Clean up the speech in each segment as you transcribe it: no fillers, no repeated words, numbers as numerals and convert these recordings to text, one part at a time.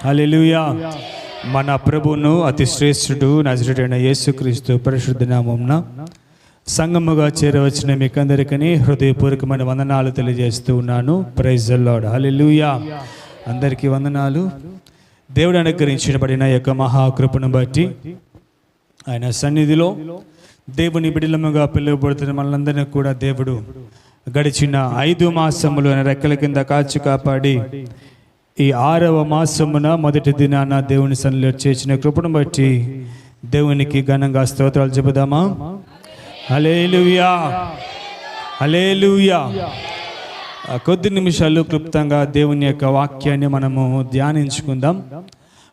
హల్లెలూయా. మన ప్రభువును అతి శ్రేష్ఠుడు నజరేయుడైన యేసుక్రీస్తు పరిశుద్ధ నామమున సంగముగా చేరవచ్చిన మీకందరికీ హృదయపూర్వకమైన వందనాలు తెలియజేస్తూ ఉన్నాను. Praise the Lord. హల్లెలూయా. అందరికీ వందనాలు. దేవుడు అనుగ్రహించబడిన యొక్క మహాకృపను బట్టి ఆయన సన్నిధిలో దేవుని బిడ్డలముగా పిలువబడుతున్న మనందరినీ కూడా దేవుడు గడిచిన 5 మాసములు రెక్కల కింద కాచి కాపాడి ఈ 6వ మాసమున మొదటి దినాన దేవుని సన్నిధిలో చేసిన కృపను బట్టి దేవునికి ఘనంగా స్తోత్రాలు చెబుదామా? హల్లెలూయా, హల్లెలూయా. కొద్ది నిమిషాలు క్లుప్తంగా దేవుని యొక్క వాక్యాన్ని మనము ధ్యానించుకుందాం.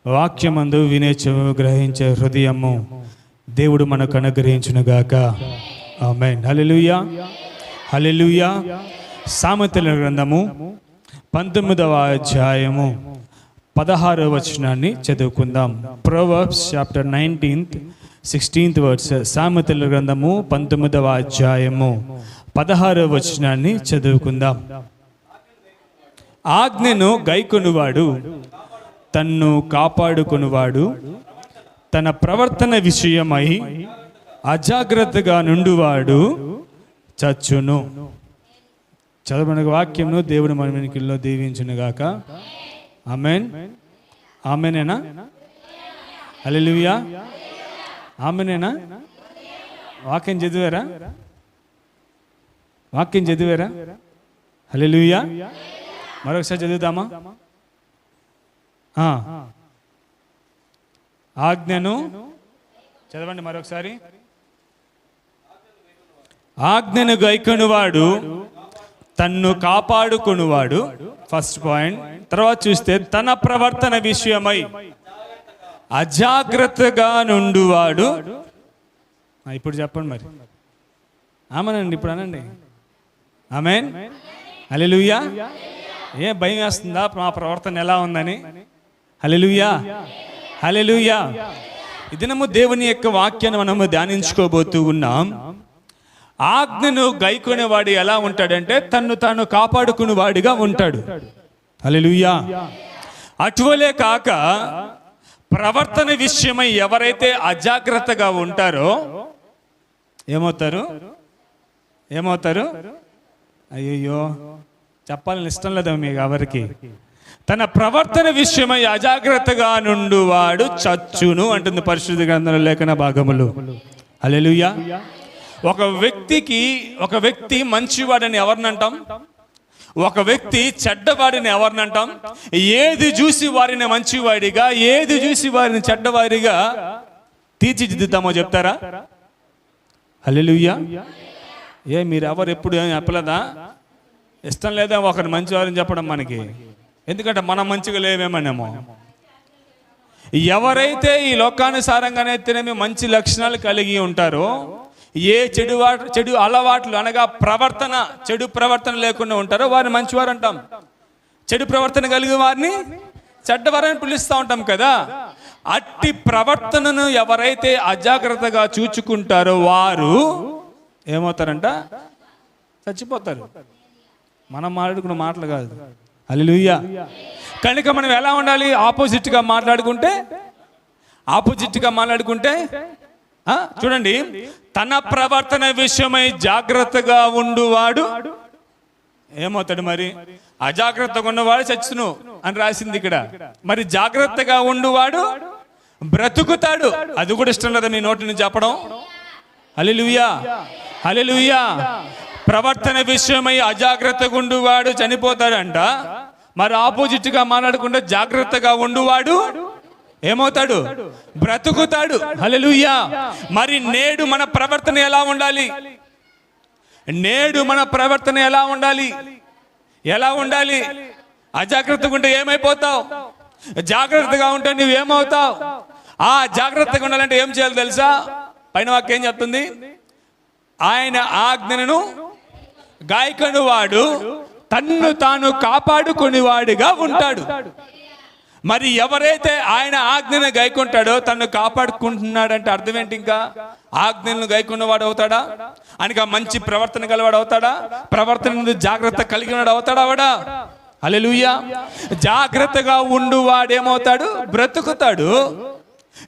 వాక్యమందు వినే చెవు, గ్రహించే హృదయము దేవుడు మనకు అనుగ్రహించునుగాక. ఆమేన్. హల్లెలూయా, హల్లెలూయా. సామెతల గ్రంథము 19వ అధ్యాయము 16వ వచనాన్ని చదువుకుందాం. Proverbs chapter 16th words. సామెతల గ్రంథము 19వ అధ్యాయము 16వ వచనాన్ని చదువుకుందాం. ఆజ్ఞను గైకొనువాడు తన్ను కాపాడుకొనువాడు, తన ప్రవర్తన విషయమై అజాగ్రత్తగా నుండువాడు చచ్చును. చదవబడిన వాక్యంను దేవుడు మన వెనుకల్లో దీవించునుగాక. ఆమేన్. ఆమేనేనా? హల్లెలూయా. ఆమేనేనా? వాక్యం చదివారా? వాక్యం చదివారా? హల్లెలూయా. మరొకసారి చదువుతామా? ఆజ్ఞను చదవండి మరొకసారి. ఆజ్ఞను గైకొనువాడు తన్ను కాపాడుకొనువాడు, ఫస్ట్ పాయింట్. తర్వాత చూస్తే తన ప్రవర్తన విషయమై అజాగ్రత్తగా నుండువాడు. ఇప్పుడు చెప్పండి మరి. ఆమెనండి, ఇప్పుడు అనండి. ఆమేన్. హల్లెలూయా. ఏ భయం వేస్తుందా మా ప్రవర్తన ఎలా ఉందని? హల్లెలూయా, హల్లెలూయా. ఈ దినము దేవుని యొక్క వాక్యాన్ని మనము ధ్యానించుకోబోతూ ఉన్నాం. ఆజ్ఞను గైకొనేవాడు ఎలా ఉంటాడంటే తన్ను తాను కాపాడుకునేవాడిగా ఉంటాడు. హల్లెలూయా. అటువలే కాక ప్రవర్తన విషయమై ఎవరైతే అజాగ్రత్తగా ఉంటారో ఏమవుతారు? ఏమవుతారు? అయ్యయ్యో, చెప్పాలని ఇష్టం లేదా మీకు ఎవరికి? తన ప్రవర్తన విషయమై అజాగ్రత్తగా నుండువాడు చచ్చును అంటుంది పరిశుద్ధ గ్రంథంలో లేఖన భాగములు. హల్లెలూయా. ఒక వ్యక్తి మంచివాడని ఎవరినంటాం? ఒక వ్యక్తి చెడ్డవాడిని ఎవరినంటాం? ఏది చూసి వారిని మంచివాడిగా, ఏది చూసి వారిని చెడ్డవాడిగా తీర్చిదిద్దుతామో చెప్తారా? హల్లెలూయా. ఏ మీరు ఎవరు ఎప్పుడు చెప్పలేదా? ఇష్టం లేదా ఒకరు మంచివారిని చెప్పడం మనకి? ఎందుకంటే మనం మంచిగా లేవేమనేమో. ఎవరైతే ఈ లోకానుసారంగానే తినేమి మంచి లక్షణాలు కలిగి ఉంటారో, ఏ చెడు అలవాట్లు అనగా చెడు ప్రవర్తన లేకుండా ఉంటారో వారిని మంచివారు అంటాం. చెడు ప్రవర్తన కలిగి వారిని చెడ్డవారని పిలుస్తూ ఉంటాం కదా. అట్టి ప్రవర్తనను ఎవరైతే అజాగ్రత్తగా చూచుకుంటారో వారు ఏమవుతారంట? చచ్చిపోతారు. మనం మాట్లాడుకున్న మాటలు కాదు. హల్లెలూయా. కనుక మనం ఎలా ఉండాలి? ఆపోజిట్గా మాట్లాడుకుంటే చూడండి, తన ప్రవర్తన విషయమై జాగ్రత్తగా ఉండువాడు ఏమవుతాడు? మరి అజాగ్రత్తగా ఉన్నవాడు చచ్చును అని రాసింది ఇక్కడ. మరి జాగ్రత్తగా ఉండువాడు బ్రతుకుతాడు. అది కూడా ఇష్టం లేదా మీ నోటి నుంచి చెప్పడం? హల్లెలూయా, హల్లెలూయా. ప్రవర్తన విషయమై అజాగ్రత్తగా ఉండువాడు చనిపోతాడంట. మరి ఆపోజిట్గా మాట్లాడుకుంటే జాగ్రత్తగా ఉండువాడు ఏమవుతాడు? బ్రతుకుతాడు. హల్లెలూయా. మరి నేడు మన ప్రవర్తన ఎలా ఉండాలి? ఎలా ఉండాలి? అజాగ్రత్తగా ఉంటే ఏమైపోతావు? జాగ్రత్తగా ఉంటే నువ్వు ఏమవుతావు? ఆ జాగ్రత్తగా ఉండాలంటే ఏం చేయాలి తెలుసా? పైన వాక్యం ఏం చెప్తుంది? ఆయన ఆజ్ఞను గాయకొనువాడు తన్ను తాను కాపాడుకునేవాడిగా ఉంటాడు. మరి ఎవరైతే ఆయన ఆజ్ఞను గైకొంటాడో తన్ను కాపాడుకుంటున్నాడంటే అర్థం ఏంటి? ఇంకా ఆజ్ఞలను గైకొన్నవాడు అవుతాడా? ఆయనకి మంచి ప్రవర్తన గలవాడు అవుతాడా? ప్రవర్తన జాగ్రత్త కలిగినవాడు అవుతాడా? హల్లెలూయా. జాగ్రత్తగా ఉండు వాడేమవుతాడు? బ్రతుకుతాడు.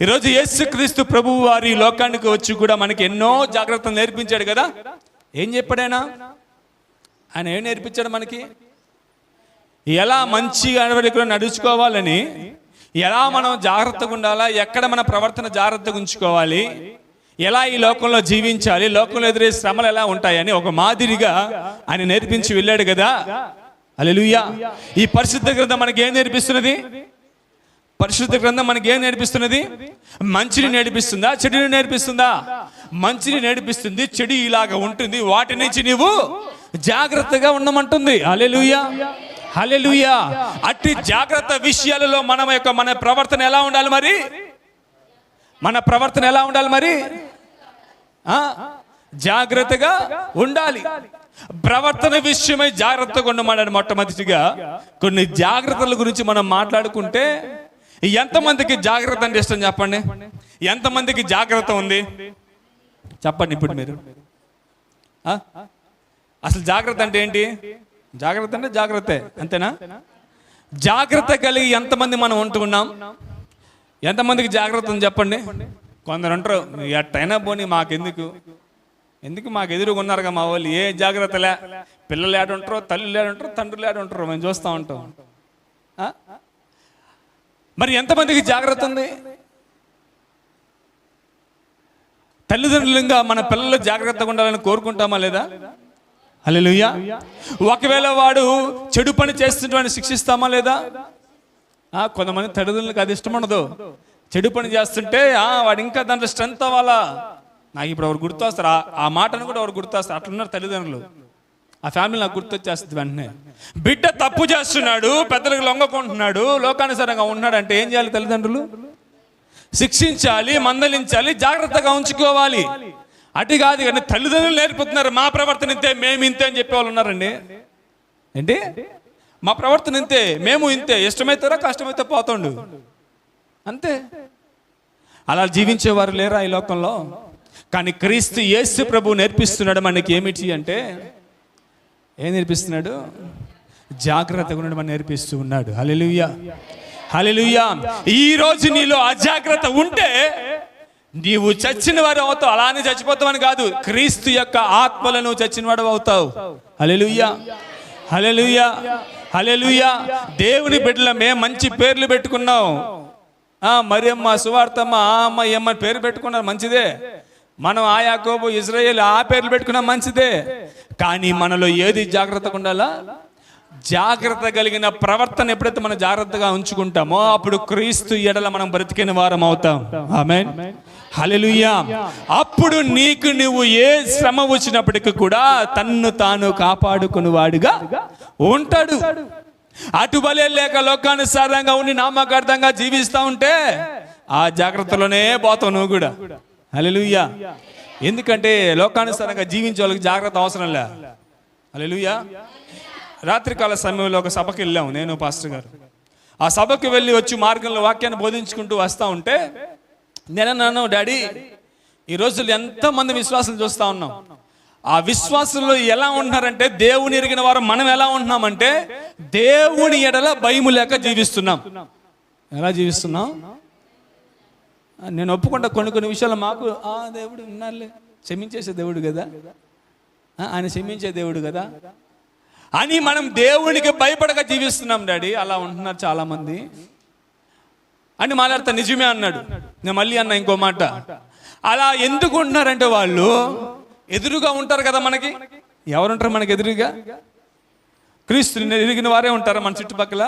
ఈరోజు యేసుక్రీస్తు ప్రభువు వారి లోకానికి వచ్చి కూడా మనకి ఎన్నో జాగ్రత్తలు నేర్పించాడు కదా. ఏం చెప్పాడు ఆయన ఏం నేర్పించాడు మనకి? ఎలా మంచిగా నడుచుకోవాలని, ఎలా మనం జాగ్రత్తగా ఉండాలా, ఎక్కడ మన ప్రవర్తన జాగ్రత్తగా ఉంచుకోవాలి, ఎలా ఈ లోకంలో జీవించాలి, లోకంలో ఎదురే శ్రమలు ఎలా ఉంటాయని ఒక మాదిరిగా ఆయన నేర్పించి వెళ్ళాడు కదా. హల్లెలూయా. ఈ పరిశుద్ధ గ్రంథం మనకి ఏం నేర్పిస్తున్నది? పరిశుద్ధ గ్రంథం మనకి ఏం నేర్పిస్తున్నది? మంచిని నేర్పిస్తుందా, చెడుని నేర్పిస్తుందా? మంచిని నేర్పిస్తుంది. చెడు ఇలాగా ఉంటుంది, వాటి నుంచి నీవు జాగ్రత్తగా ఉండమంటుంది. హల్లెలూయా, హల్లెలూయా. అట్టి జాగ్రత్త విషయాలలో మన ప్రవర్తన ఎలా ఉండాలి మరి? మన ప్రవర్తన ఎలా ఉండాలి మరి? జాగ్రత్తగా ఉండాలి. ప్రవర్తన విషయమై జాగ్రత్తగా ఉండమన్నాడు. మొట్టమొదటిగా కొన్ని జాగ్రత్తల గురించి మనం మాట్లాడుకుంటే, ఎంతమందికి జాగ్రత్త అంటే ఇష్టం చెప్పండి? ఎంతమందికి జాగ్రత్త ఉంది చెప్పండి ఇప్పుడు మీరు? అసలు జాగ్రత్త అంటే ఏంటి? జాగ్రత్త అంటే జాగ్రత్త, అంతేనా? జాగ్రత్త కలిగి ఎంతమంది మనం ఉంటున్నాం? ఎంతమందికి జాగ్రత్త ఉంది చెప్పండి? కొందరు అంటారు, ఎట్టయినా పోనీ ఎందుకు మాకు ఎదురుగా ఉన్నారుగా మా వాళ్ళు, ఏ జాగ్రత్తలే, పిల్లలు ఏడుంటారో, తల్లులు ఏడుంటారో, తండ్రులు ఏడుంటారో మేము చూస్తూ ఉంటాం. మరి ఎంతమందికి జాగ్రత్త ఉంది? తల్లిదండ్రులుగా మన పిల్లలు జాగ్రత్తగా ఉండాలని కోరుకుంటామా లేదా? హల్లెలూయా. ఒకవేళ వాడు చెడు పని చేస్తున్నటువంటి శిక్షిస్తామా లేదా? కొంతమంది తల్లిదండ్రులకు అది ఇష్టం ఉండదు. చెడు పని చేస్తుంటే వాడు ఇంకా దాంట్లో స్ట్రెంత్ అవ్వాలా. నాకు ఇప్పుడు ఎవరు గుర్తొస్తారు, ఆ మాటను కూడా ఎవరు గుర్తొస్తారు. అట్లున్నారు తల్లిదండ్రులు. ఆ ఫ్యామిలీ నాకు గుర్తొచ్చేస్తుంది వెంటనే. బిడ్డ తప్పు చేస్తున్నాడు, పెద్దలకు లొంగకుంటున్నాడు, లోకానుసారంగా ఉన్నాడు అంటే ఏం చేయాలి? తల్లిదండ్రులు శిక్షించాలి, మందలించాలి, జాగ్రత్తగా ఉంచుకోవాలి. అటు కాదు కానీ తల్లిదండ్రులు నేర్పుతున్నారు మా ప్రవర్తన ఇంతే, మేము ఇంతే అని చెప్పే వాళ్ళు ఉన్నారండి. ఏంటి? మా ప్రవర్తన ఇంతే, మేము ఇంతే, ఇష్టమైతారా కష్టమైతే పోతుండు, అంతే. అలా జీవించేవారు లేరా ఈ లోకంలో? కానీ క్రీస్తు యేసు ప్రభు నేర్పిస్తున్నాడు మనకి ఏమిటి అంటే, ఏం నేర్పిస్తున్నాడు? జాగ్రత్తగా ఉండడం అని నేర్పిస్తూ ఉన్నాడు. హల్లెలూయా, హల్లెలూయా. ఈ రోజు నీలో అజాగ్రత్త ఉంటే నీవు చచ్చిన వాడు అవుతావు. అలానే చచ్చిపోతావని కాదు, క్రీస్తు యొక్క ఆత్మలను చచ్చిన వాడు అవుతావు. హల్లెలూయా, హల్లెలూయా, హల్లెలూయా. దేవుని బిడ్డలమే మంచి పేర్లు పెట్టుకున్నాం. మరియమ్మ, సువార్తమ్మ, ఆ అమ్మ, ఈ అమ్మ పేరు పెట్టుకున్నారు, మంచిదే. మనం ఆ యాకోబు, ఇజ్రాయేల్ ఆ పేర్లు పెట్టుకున్నా మంచిదే. కానీ మనలో ఏది జాగ్రత్తగా ఉండాలా? జాగ్రత్త కలిగిన ప్రవర్తన ఎప్పుడైతే మనం జాగ్రత్తగా ఉంచుకుంటామో అప్పుడు క్రీస్తు ఎడల మనం బ్రతికిన వారం అవుతాం. ఆమేన్, హల్లెలూయా. అప్పుడు నీకు నువ్వు ఏ శ్రమ వచ్చినప్పటికీ కూడా తన్ను తాను కాపాడుకుని వాడుగా ఉంటాడు. అటుబలే లేక లోకానుసారంగా ఉండి నామకార్థంగా జీవిస్తూ ఉంటే ఆ జాగ్రత్తలోనే పోతావు నువ్వు కూడా. హల్లెలూయా. ఎందుకంటే లోకానుసారంగా జీవించే వాళ్ళకి జాగ్రత్త అవసరం లే. హల్లెలూయా. రాత్రికాల సమయంలో ఒక సభకి వెళ్ళాము, నేను పాస్టర్ గారు. ఆ సభకి వెళ్ళి వచ్చి మార్గంలో వాక్యాన్ని బోధించుకుంటూ వస్తూ ఉంటే నేనన్నాను, డాడీ ఈ రోజులు ఎంతమంది విశ్వాసులు చూస్తూ ఉన్నాం. ఆ విశ్వాసులు ఎలా ఉంటున్నారంటే, దేవుని ఎరిగిన వారు మనం ఎలా ఉంటున్నామంటే దేవుని ఎడల భయము లేక జీవిస్తున్నాం. ఎలా జీవిస్తున్నాం? నేను ఒప్పుకుంటా, కొన్ని విషయాలు మాకు దేవుడు ఉన్నారులే, క్షమించేసే దేవుడు కదా, ఆయన క్షమించే దేవుడు కదా అని మనం దేవునికి భయపడక జీవిస్తున్నాం. డాడీ అలా ఉంటున్నారు చాలా మంది అని మాట్లాడతా. నిజమే అన్నాడు. నేను మళ్ళీ అన్నా ఇంకో మాట, అలా ఎందుకు ఉంటున్నారంటే వాళ్ళు ఎదురుగా ఉంటారు కదా మనకి. ఎవరుంటారు మనకి ఎదురుగా? క్రీస్తుని ఎరిగిన వారే ఉంటారు మన చుట్టుపక్కల.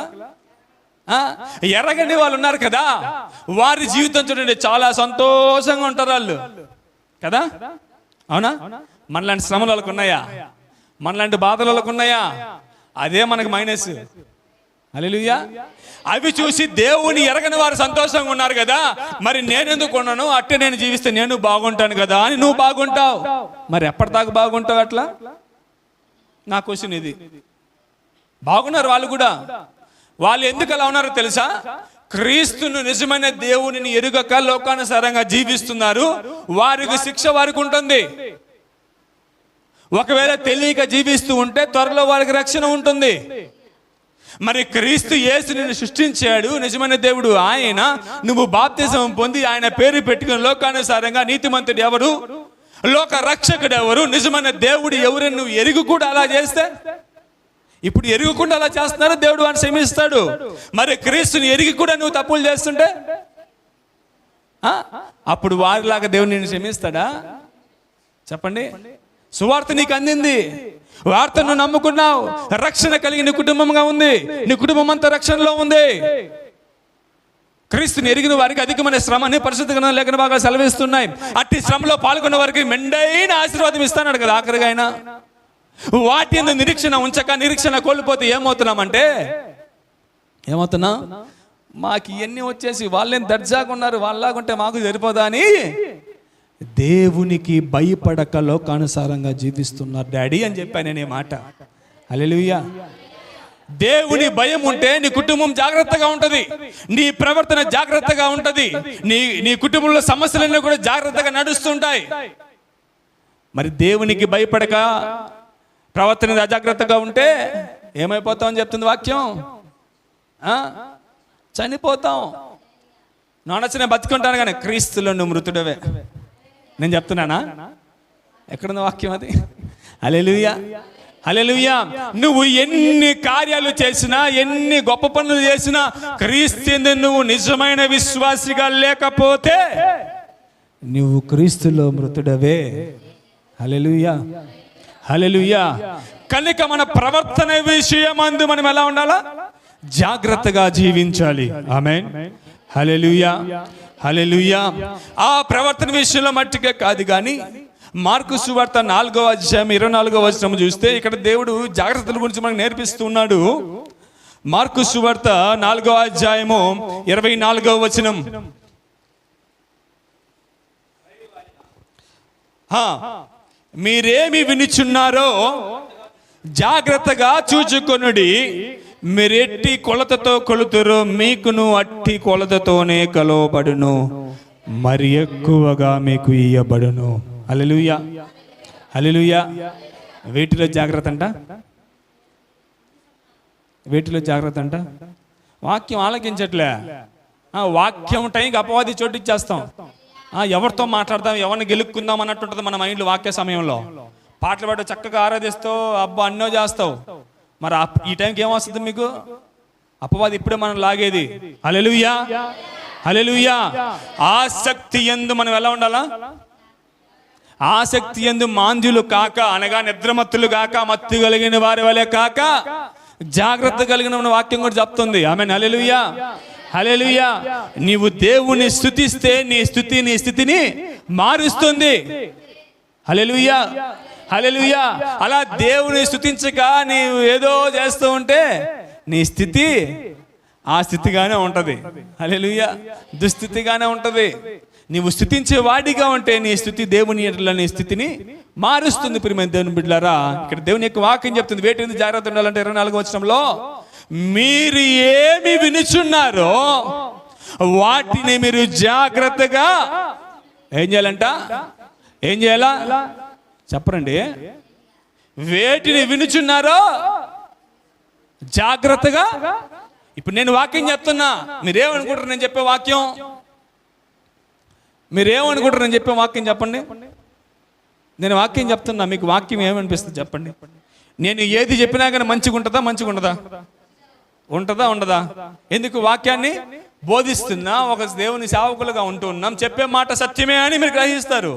ఎరగని వాళ్ళు ఉన్నారు కదా, వారి జీవితం చూడండి, చాలా సంతోషంగా ఉంటారు వాళ్ళు కదా. అవునా? మనలాంటి శ్రమలు వాళ్ళకు ఉన్నాయా? మనలాంటి బాధలు వాళ్ళకు ఉన్నాయా? అదే మనకు మైనస్. హల్లెలూయా. అవి చూసి దేవుని ఎరగని వారు సంతోషంగా ఉన్నారు కదా, మరి నేనెందుకు ఉన్నాను, అట్టే నేను జీవిస్తే నేను బాగుంటాను కదా అని నువ్వు బాగుంటావు. మరి ఎప్పటిదాకా బాగుంటావు అట్లా? నా క్వశ్చన్ ఇది. బాగున్నారు వాళ్ళు కూడా. వాళ్ళు ఎందుకు అలా ఉన్నారో తెలుసా? క్రీస్తును నిజమైన దేవునిని ఎరుగక లోకానుసారంగా జీవిస్తున్నారు. వారికి శిక్ష వారికి ఉంటుంది. ఒకవేళ తెలియక జీవిస్తూ ఉంటే త్వరలో వారికి రక్షణ ఉంటుంది. మరి క్రీస్తు యేసు నిన్ను సృష్టించాడు, నిజమైన దేవుడు ఆయన. నువ్వు బాప్తిజం పొంది ఆయన పేరు పెట్టుకుని లోకానుసారంగా నీతిమంతుడు ఎవరు, లోక రక్షకుడు ఎవరు, నిజమైన దేవుడు ఎవరని నువ్వు ఎరుగు కూడా అలా చేస్తే, ఇప్పుడు ఎరుగుకుండా అలా చేస్తున్నారు, దేవుడు వాడిని క్షమిస్తాడు. మరి క్రీస్తుని ఎరిగి కూడా నువ్వు తప్పులు చేస్తుంటే అప్పుడు వారిలాగా దేవుడు నిన్ను క్షమిస్తాడా? చెప్పండి. సువార్త నీకు అందింది, వార్తను నమ్ముకున్నావు, రక్షణ కలిగి నీ కుటుంబంగా ఉంది, నీ కుటుంబం అంతా రక్షణలో ఉంది. క్రీస్తుని ఎరిగిన వారికి అధికమైన శ్రమని పరిశుద్ధ గ్రంథం లేఖన భాగాలు సెలవిస్తున్నాయి. అట్టి శ్రమలో పాల్గొన్న వారికి మెండైన ఆశీర్వాదం ఇస్తాడు కదా ఆఖరిగా ఆయన. వాటి యందు నిరీక్షణ ఉంచక నిరీక్షణ కోల్పోతే ఏమవుతున్నామంటే, ఏమవుతున్నా, మాకు ఇవన్నీ వచ్చేసి వాళ్ళేం దర్జాగా ఉన్నారు, వాళ్ళలాగుంటే మాకు సరిపోదా అని దేవునికి భయపడక లోకానుసారంగా జీవిస్తున్నారు డాడీ అని చెప్పాను నేను ఈ మాట. హల్లెలూయా. దేవుని భయం ఉంటే నీ కుటుంబం జాగ్రత్తగా ఉంటుంది, నీ ప్రవర్తన జాగ్రత్తగా ఉంటుంది, నీ కుటుంబంలో సమస్యలన్నీ కూడా జాగ్రత్తగా నడుస్తుంటాయి. మరి దేవునికి భయపడక ప్రవర్తన అజాగ్రత్తగా ఉంటే ఏమైపోతామని చెప్తుంది వాక్యం. చనిపోతాం. నానొచ్చిన బతికుంటాను కానీ క్రీస్తులో నువ్వు మృతుడవే. నేను చెప్తున్నానా? ఎక్కడుంది వాక్యం అది? హల్లెలూయా, హల్లెలూయా. నువ్వు ఎన్ని కార్యాలు చేసినా, ఎన్ని గొప్ప పనులు చేసినా, క్రీస్తుని నువ్వు నిజమైన విశ్వాసిగా లేకపోతే నువ్వు క్రీస్తులో మృతుడవే. హల్లెలూయా, హల్లెలూయా. కనుక మన ప్రవర్తన విషయమందు మనం ఎలా ఉండాలా? జాగ్రత్తగా జీవించాలి. ఆమేన్. హల్లెలూయా, హల్లెలూయా. ఆ ప్రవర్తన విషయంలో మట్టిగా కాదు కానీ మార్కు సువార్త 4వ అధ్యాయం 24వ వచనం చూస్తే ఇక్కడ దేవుడు జాగ్రత్తల గురించి మనకు నేర్పిస్తున్నాడు. మార్కు సువార్త 4వ అధ్యాయము 24వ వచనం. మీరేమి వినుచున్నారో జాగ్రత్తగా చూచుకొనుడి, మీరెట్టి కొలతతో కొలుతురో మీకును అట్టి కొలతతోనే కలవబడును, మరి ఎక్కువగా మీకు ఇయ్యబడును. హల్లెలూయా, హల్లెలూయా. వేటిలో జాగ్రత్త అంట, వేటిలో జాగ్రత్త అంట. వాక్యం ఆలకించట్లే. వాక్యం టైంకి అపవాది చోటిచ్చేస్తాం. ఎవరితో మాట్లాడదాం, ఎవరిని గెలుక్కుందాం అన్నట్టుంటుంది మన మైండ్లో వాక్య సమయంలో. పాటలు పాడు చక్కగా ఆరాధిస్తావు, అబ్బా అన్నో చేస్తావు. మరి ఈ టైంకి ఏమొస్తుంది మీకు? అపవాది ఇప్పుడే మనం లాగేది. హల్లెలూయా, హల్లెలూయా. ఆసక్తి యందు మనం ఎలా ఉండాలా? ఆసక్తి యందు మాంద్యులు కాక, అనగా నిద్రమత్తులు కాక, మత్తు కలిగిన వారి వలె కాక జాగ్రత్త కలిగిన వాక్యం కూడా చెప్తుంది. ఆమేన్. హల్లెలూయా, హల్లెలూయా. నీవు దేవుని స్తుతిస్తే నీ స్తుతి నీ స్థితిని మారుస్తుంది. హల్లెలూయా, హల్లెలూయా. అలా దేవుని స్తుతించక నీవు ఏదో చేస్తూ ఉంటే నీ స్థితి ఆ స్థితిగానే ఉంటది. హల్లెలూయా. దుస్థితిగానే ఉంటది. నీవు స్తుతించే వాడిగా ఉంటే నీ స్థితి దేవుని ఎడల నీ స్థితిని మారుస్తుంది. ప్రియమైన దేవుని బిడ్డలారా, ఇక్కడ దేవుని యొక్క వాక్యం చెప్తుంది. వేటి జాగ్రత్త ఉండాలంటే 24వ వచనంలో, మీరు ఏమి వినుచున్నారో వాటిని మీరు జాగ్రత్తగా ఏం చేయాలంట? ఏం చేయాలా చెప్పరండి. వేటిని వినుచున్నారో జాగ్రత్తగా. ఇప్పుడు నేను వాక్యం చెప్తున్నా, మీరేమనుకుంటారు నేను చెప్పే వాక్యం? మీరేమనుకుంటారు నేను చెప్పే వాక్యం? చెప్పండి. నేను వాక్యం చెప్తున్నా, మీకు వాక్యం ఏమనిపిస్తుంది చెప్పండి. నేను ఏది చెప్పినా కానీ మంచిగా ఉంటుందా? మంచిగా ఉండదా? ఉంటుందా? ఉండదా? ఎందుకు? వాక్యాన్ని బోధిస్తున్నా, ఒక దేవుని సేవకులుగా ఉంటూ ఉన్నాం, చెప్పే మాట సత్యమే అని మీరు గ్రహిస్తారు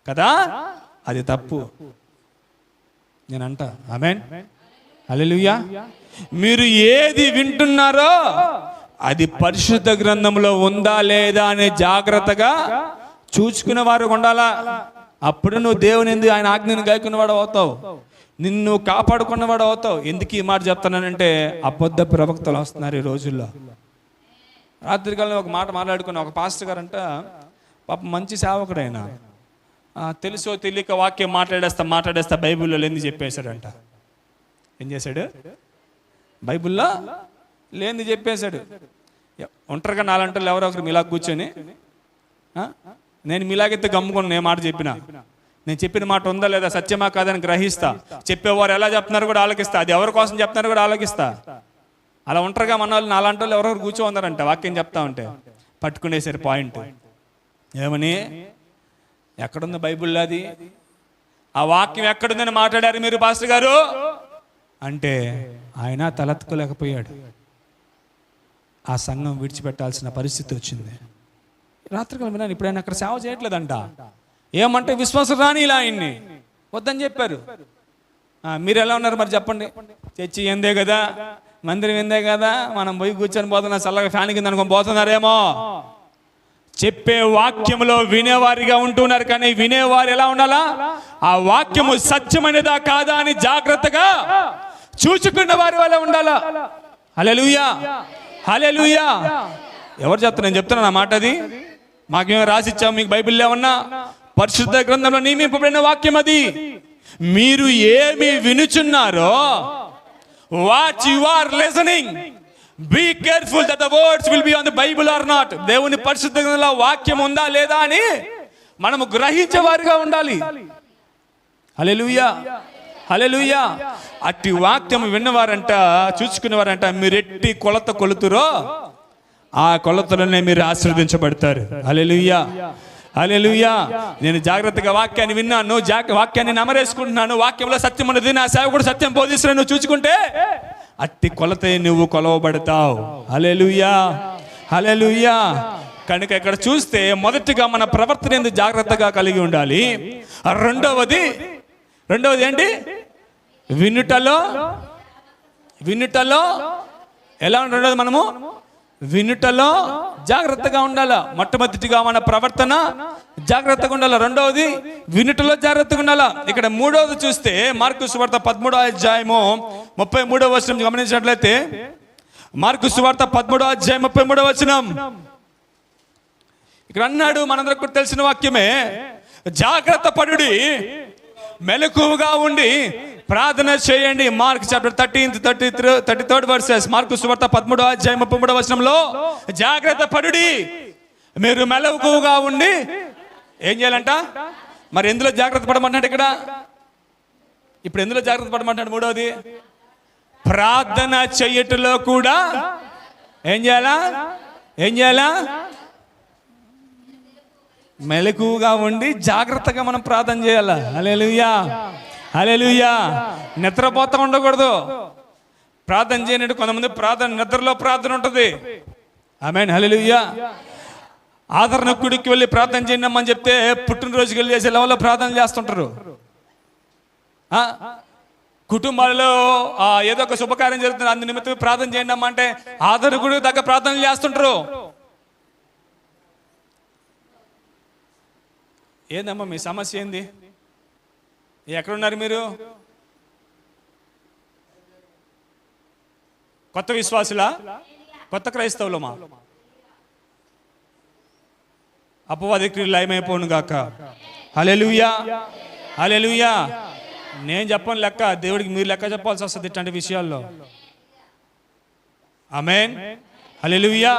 కదా. అది తప్పు నేనంట. ఆమేన్. హల్లెలూయా. మీరు ఏది వింటున్నారో అది పరిశుద్ధ గ్రంథంలో ఉందా లేదా అనే జాగ్రత్తగా చూసుకునే వారు ఉండాలా. అప్పుడు నువ్వు దేవుని ఎందుకు ఆయన ఆజ్ఞను గాయకున్నవాడు అవుతావు, నిన్ను కాపాడుకున్నవాడు అవుతావు. ఎందుకు ఈ మాట చెప్తానంటే, అబద్ధ ప్రవక్తలు వస్తున్నారు ఈ రోజుల్లో. రాత్రికాలం ఒక మాట మాట్లాడుకున్న ఒక పాస్టర్ గారు అంట, పాప మంచి సేవకుడైనా తెలుసో తెలియక వాక్యం మాట్లాడేస్తా బైబిల్లో లేని చెప్పేశాడంట. ఏం చేశాడు? బైబిల్లో లేని చెప్పేశాడు. ఒంటరిగా నాలంటలు ఎవరో ఒకరు మీలా కూర్చొని, నేను మీలాగైతే గమ్ముకున్నాను, ఏ మాట చెప్పినా నేను చెప్పిన మాట ఉందా లేదా, సత్యమా కాదని గ్రహిస్తా. చెప్పేవారు ఎలా చెప్తున్నారు కూడా ఆలోకిస్తా. అది ఎవరి కోసం చెప్తున్నారు కూడా ఆలోకిస్తా. అలా ఉంటారుగా మన వాళ్ళు, అలాంటి వాళ్ళు ఎవరెవరు కూర్చో ఉన్నారంట వాక్యం చెప్తా ఉంటే పట్టుకునేసారు పాయింట్. ఏమని? ఎక్కడుంది బైబిల్లో అది? ఆ వాక్యం ఎక్కడుందని మాట్లాడారు మీరు పాస్టర్ గారు అంటే ఆయన తలెత్తుకోలేకపోయాడు. ఆ సంఘం విడిచిపెట్టాల్సిన పరిస్థితి వచ్చింది. రాత్రికాలం విన్నాను, ఇప్పుడు ఆయన అక్కడ సేవ చేయట్లేదంట. ఏమంటే విశ్వాసం రాని ఇలా ఆయన్ని వద్దని చెప్పారు. మీరు ఎలా ఉన్నారు మరి చెప్పండి? చర్చి ఎందే కదా, మందిరం ఎందే కదా, మనం పోయి కూర్చొని పోతున్నా, చల్లగా ఫ్యాన్ కింద అనుకొని పోతున్నారేమో. చెప్పే వాక్యములో వినేవారిగా ఉంటున్నారు, కానీ వినేవారు ఎలా ఉండాలా? ఆ వాక్యము సత్యమైనదా కాదా అని జాగ్రత్తగా చూచుకున్న వారి వల్ల ఉండాలా. హల్లెలూయా, హల్లెలూయా. ఎవరు చెప్తారు? నేను చెప్తున్నా నా మాట. అది మాకేమో రాసిచ్చాము, మీకు బైబిల్లో ఏమన్నా పరిశుద్ధ గ్రంథంలో నియమింపబడిన వాక్యం అది. మీరు ఏమి వినుచున్నారో, what you are listening, be careful that the words will be on the Bible or not. దేవుని పరిశుద్ధ గ్రంథంలో వాక్యం ఉందా లేదా అని మనము గ్రహించే వారిగా ఉండాలి. హల్లెలూయా, హల్లెలూయా. అట్టి వాక్యం విన్నవారంట, చూసుకునేవారంట, మీరు ఎట్టి కొలత కొలుతురో ఆ కొలతలోనే మీరు ఆశీర్వదించబడతారు. హల్లెలూయా, హల్లెలూయా. నేను జాగ్రత్తగా వాక్యాన్ని విన్నాను, వాక్యాన్ని నమరేసుకుంటున్నాను, వాక్యంలో సత్యం ఉన్నది, నా సేవకుడు సత్యం బోధిస్తున్నాను, నువ్వు చూసుకుంటే అట్టి కొలతే నువ్వు కొలవబడతావు. హల్లెలూయా, హల్లెలూయా. కనుక ఇక్కడ చూస్తే మొదటిగా మన ప్రవర్తన ఎందుకు జాగ్రత్తగా కలిగి ఉండాలి. రెండవది ఏంటి? వినుటలో ఎలా ఉండాలి? మనము వినుటలో జాగ్రత్తగా ఉండాలా. మొట్టమొదటిగా మన ప్రవర్తన జాగ్రత్తగా ఉండాలి. రెండవది వినుటలో జాగ్రత్తగా ఉండాలా. ఇక్కడ మూడవది చూస్తే మార్కు సువార్త 13వ అధ్యాయము 33వ వచనం గమనించినట్లయితే, మార్కు సువార్త 13వ అధ్యాయం 33వ వచనం ఇక్కడ అన్నాడు, మనందరికి కూడా తెలిసిన వాక్యమే, జాగ్రత్త పడుడి, మెలకువగా ఉండి ప్రార్థన చేయండి. మార్క్ చాప్టర్ 33 వర్సెస్, మార్కు సువార్త 13వ అధ్యాయం 33వ వచనంలో జాగ్రత్త పడుడి, మీరు మెలకువగా ఉండి ఏం చేయాలంట? మరి ఎందులో జాగ్రత్త పడమంటాడు ఇక్కడ? ఇప్పుడు ఎందులో జాగ్రత్త పడమంటాడు? మూడవది ప్రార్థన చెయ్యటంలో కూడా ఏం చేయాలా? మెలకువగా ఉండి జాగ్రత్తగా మనం ప్రార్థన చేయాలా. హల్లెలూయా, హల్లెలూయా. నిద్రపోతా ఉండకూడదు. ప్రార్థన చేయనట్టు కొంతమంది నిద్రలో ప్రార్థన ఉంటుంది. ఆమేన్, హల్లెలూయా. ఆదరణకుడికి వెళ్ళి ప్రార్థన చేయండి అని చెప్తే పుట్టినరోజుకి వెళ్ళి చేసే లెవెల్లో ప్రార్థన చేస్తుంటారు. కుటుంబాలలో ఏదో ఒక శుభకార్యం జరుగుతుంది, అందు నిమిత్తం ప్రార్థన చేయండి అమ్మ అంటే ఆదరణకుడికి తగ్గ ప్రార్థనలు చేస్తుంటారు. ఏందమ్మా మీ సమస్య ఏంది? ఎక్కడున్నారు మీరు? కొత్త విశ్వాసులా, కొత్త క్రైస్తవులమా? అపవాది క్రియలు లయమైపోను గాక. హల్లెలూయా, హల్లెలూయా. నేను చెప్పను లెక్క, దేవుడికి మీరు లెక్క చెప్పాల్సి వస్తుంది ఇట్లాంటి విషయాల్లో. ఆమేన్, హల్లెలూయా.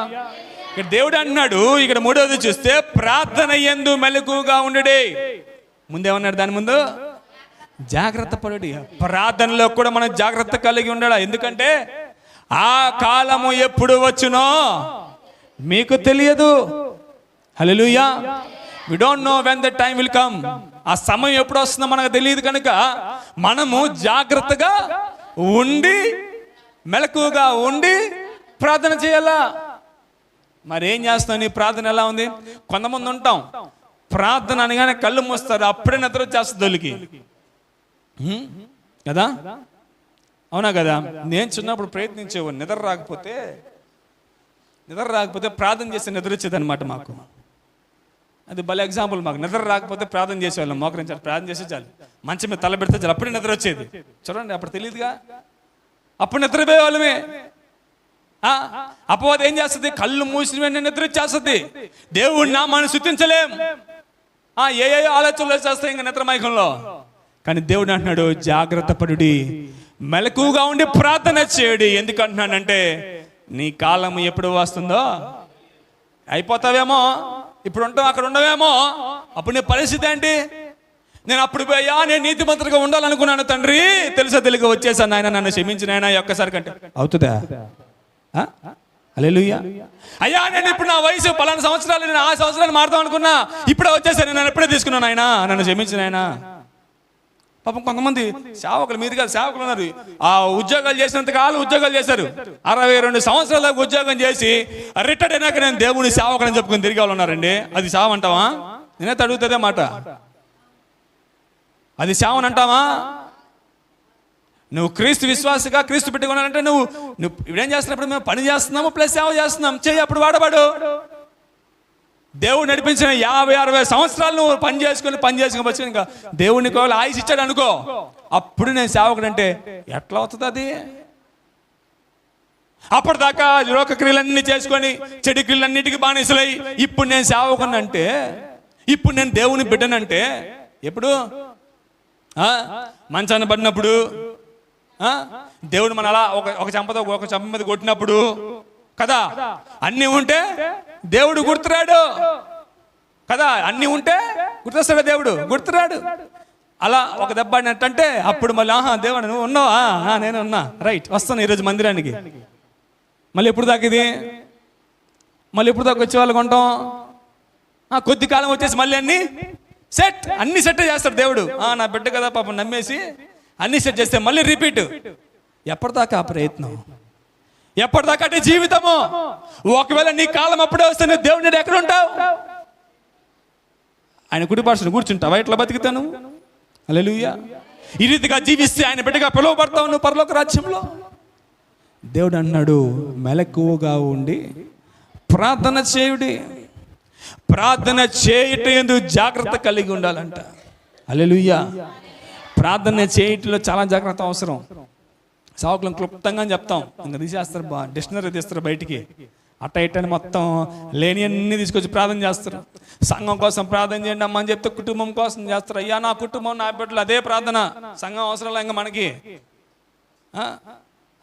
ఇక్కడ దేవుడు అన్నాడు, ఇక్కడ మూడవది చూస్తే ప్రార్థన యందు మెలకువగా ఉండుడి. ముందేమన్నాడు? దాని ముందు జాగ్రత్త పడుడి. ప్రార్థనలో కూడా మనం జాగ్రత్త కలిగి ఉండాలి. ఎందుకంటే ఆ కాలము ఎప్పుడు వచ్చునో మీకు తెలియదు. Hallelujah. We don't know when the time will come. ఆ సమయం ఎప్పుడు వస్తుందో మనకు తెలియదు. కనుక మనము జాగ్రత్తగా ఉండి మెలకువగా ఉండి ప్రార్థన చేయాలా. మరి ఏం చేస్తాం? నీ ప్రార్థన ఎలా ఉంది? కొంతమంది ఉంటాం, ప్రార్థన అనగానే కళ్ళు మూస్తారు, అప్పుడే నిద్ర వచ్చేస్తుంది వాళ్ళకి కదా. అవునా కదా? నేను చిన్నప్పుడు ప్రయత్నించేవాడిని, నిద్ర రాకపోతే ప్రార్థన చేస్తే నిద్ర వచ్చేది అనమాట మాకు. అది భలే ఎగ్జాంపుల్. మాకు నిద్ర రాకపోతే ప్రార్థన చేసేవాళ్ళం, మోకరించాలి, ప్రార్థన చేసే చాలు, మంచం మీద తల పెడితే చాలు, అప్పుడే నిద్ర వచ్చేది. చూడండి, అప్పుడు తెలియదుగా, అప్పుడు నిద్రపోయేవాళ్ళమే. అపవాది ఏం చేస్తుంది? కళ్ళు మూసిన వెంటనే నిద్ర వచ్చేస్తుంది. దేవుడి నామాన్ని స్తుతించలేం, ఏ ఆలోచనలు వచ్చేస్తాయి ఇంకా నిద్ర మైకంలో. కానీ దేవుడు అంటున్నాడు, జాగ్రత్త పడుడి, మెలకువగా ఉండి ప్రార్థన చేయడి. ఎందుకంటున్నానంటే నీ కాలం ఎప్పుడు వస్తుందో అయిపోతావేమో, ఇప్పుడు ఉంటావు, అక్కడ ఉండవేమో, అప్పుడు నీ పరిస్థితి ఏంటి? నేను అప్పుడు పోయా, నేను నీతిమంతుడిగా ఉండాలనుకున్నాను తండ్రి, తెలుసా తెలియక వచ్చేసాను, ఆయన నన్ను క్షమించిన ఆయన ఒక్కసారి కంటే అవుతుందా? హల్లెలూయా. అయ్యా నేను ఇప్పుడు నా వయసు పలానా సంవత్సరాలు, నేను 6 సంవత్సరాలు మారుతాం అనుకున్నా, ఇప్పుడే వచ్చేసాను, నన్ను ఎప్పుడే తీసుకున్నాను ఆయన, నన్ను క్షమించిన ఆయన. పాపం కొంతమంది సేవకులు, మీరు కాదు సేవకులు ఉన్నారు, ఆ ఉద్యోగాలు చేసినంత కాలం ఉద్యోగాలు చేశారు, 62 సంవత్సరాల దాకా ఉద్యోగం చేసి రిటైర్డ్ అయినాక నేను దేవుని సేవకులని చెప్పుకొని తిరిగి వాళ్ళు ఉన్నారండి. అది సేవ అంటావా? నేనైతే అడుగుతుందే మాట, అది సేవని అంటావా? నువ్వు క్రీస్తు విశ్వాసగా క్రీస్తు పెట్టుకున్నానంటే నువ్వు ఇప్పుడేం చేస్తున్నప్పుడు మేము పని చేస్తున్నాము ప్లస్ సేవ చేస్తున్నాం, చెయ్యి. అప్పుడు వాడబాడు. దేవుడు నడిపించిన 50-60 సంవత్సరాలు నువ్వు పని చేసుకుని వచ్చి ఇంకా దేవుడిని కోవాలి ఆయుష్ ఇచ్చాడు అనుకో, అప్పుడు నేను సేవకుడు అంటే ఎట్లా అవుతుంది అది? అప్పటిదాకా లోక క్రియలన్నీ చేసుకొని చెడు క్రియలన్నిటికీ బానిసలై ఇప్పుడు నేను సేవకుని అంటే, ఇప్పుడు నేను దేవుని బిడ్డనంటే ఎప్పుడు? మంచాన్ని పడినప్పుడు, దేవుడు మన అలా ఒక చెంపతో ఒక చెంప మీద కొట్టినప్పుడు కదా, అన్నీ ఉంటే దేవుడు గుర్తురాడు కదా, అన్నీ ఉంటే గుర్తొస్తాడు దేవుడు, గుర్తురాడు. అలా ఒక దెబ్బ ఆడినట్టంటే అప్పుడు మళ్ళీ దేవుడు నువ్వు ఉన్నావా? నేను ఉన్నా, రైట్, వస్తాను ఈరోజు మందిరానికి. మళ్ళీ ఎప్పుడు దాకా ఇది? మళ్ళీ ఎప్పుడు దాకా వచ్చే వాళ్ళు కొంటాం? కొద్ది కాలం వచ్చేసి మళ్ళీ అన్ని సెట్ చేస్తాడు దేవుడు. నా బిడ్డ కదా పాపం నమ్మేసి అన్ని సెట్ చేస్తే మళ్ళీ రిపీట్. ఎప్పటిదాకా ఆ ప్రయత్నం? ఎప్పటిదాకా అంటే జీవితము? ఒకవేళ నీ కాలం అప్పుడే వస్తే నువ్వు దేవుని ఎక్కడ ఉంటావు? ఆయన కుడి పార్శ్వన కూర్చుంటావా? ఎట్లా బతుకుతాను? హల్లెలూయా. ఈ రీతిగా జీవిస్తే ఆయన బిడ్డగా పిలువబడతావు నువ్వు పరలోక రాజ్యంలో. దేవుడు అన్నాడు, మెలకువగా ఉండి ప్రార్థన చేయుడి. ప్రార్థన చేయటం జాగ్రత్త కలిగి ఉండాలంట. హల్లెలూయా. ప్రార్థన చేయటంలో చాలా జాగ్రత్త అవసరం. సావుకులను క్లుప్తంగా చెప్తాం, ఇంకా తీసేస్తారు, డిక్షనరీ తీస్తారు బయటికి, అట్ట ఇట్టని మొత్తం లేని అన్ని తీసుకొచ్చి ప్రార్థన చేస్తారు. సంఘం కోసం ప్రార్థన చేయండి అమ్మ అని చెప్తే కుటుంబం కోసం చేస్తారు. అయ్యా నా కుటుంబం నా బిడ్డలు, అదే ప్రార్థన. సంఘం అవసరం ఇంకా మనకి.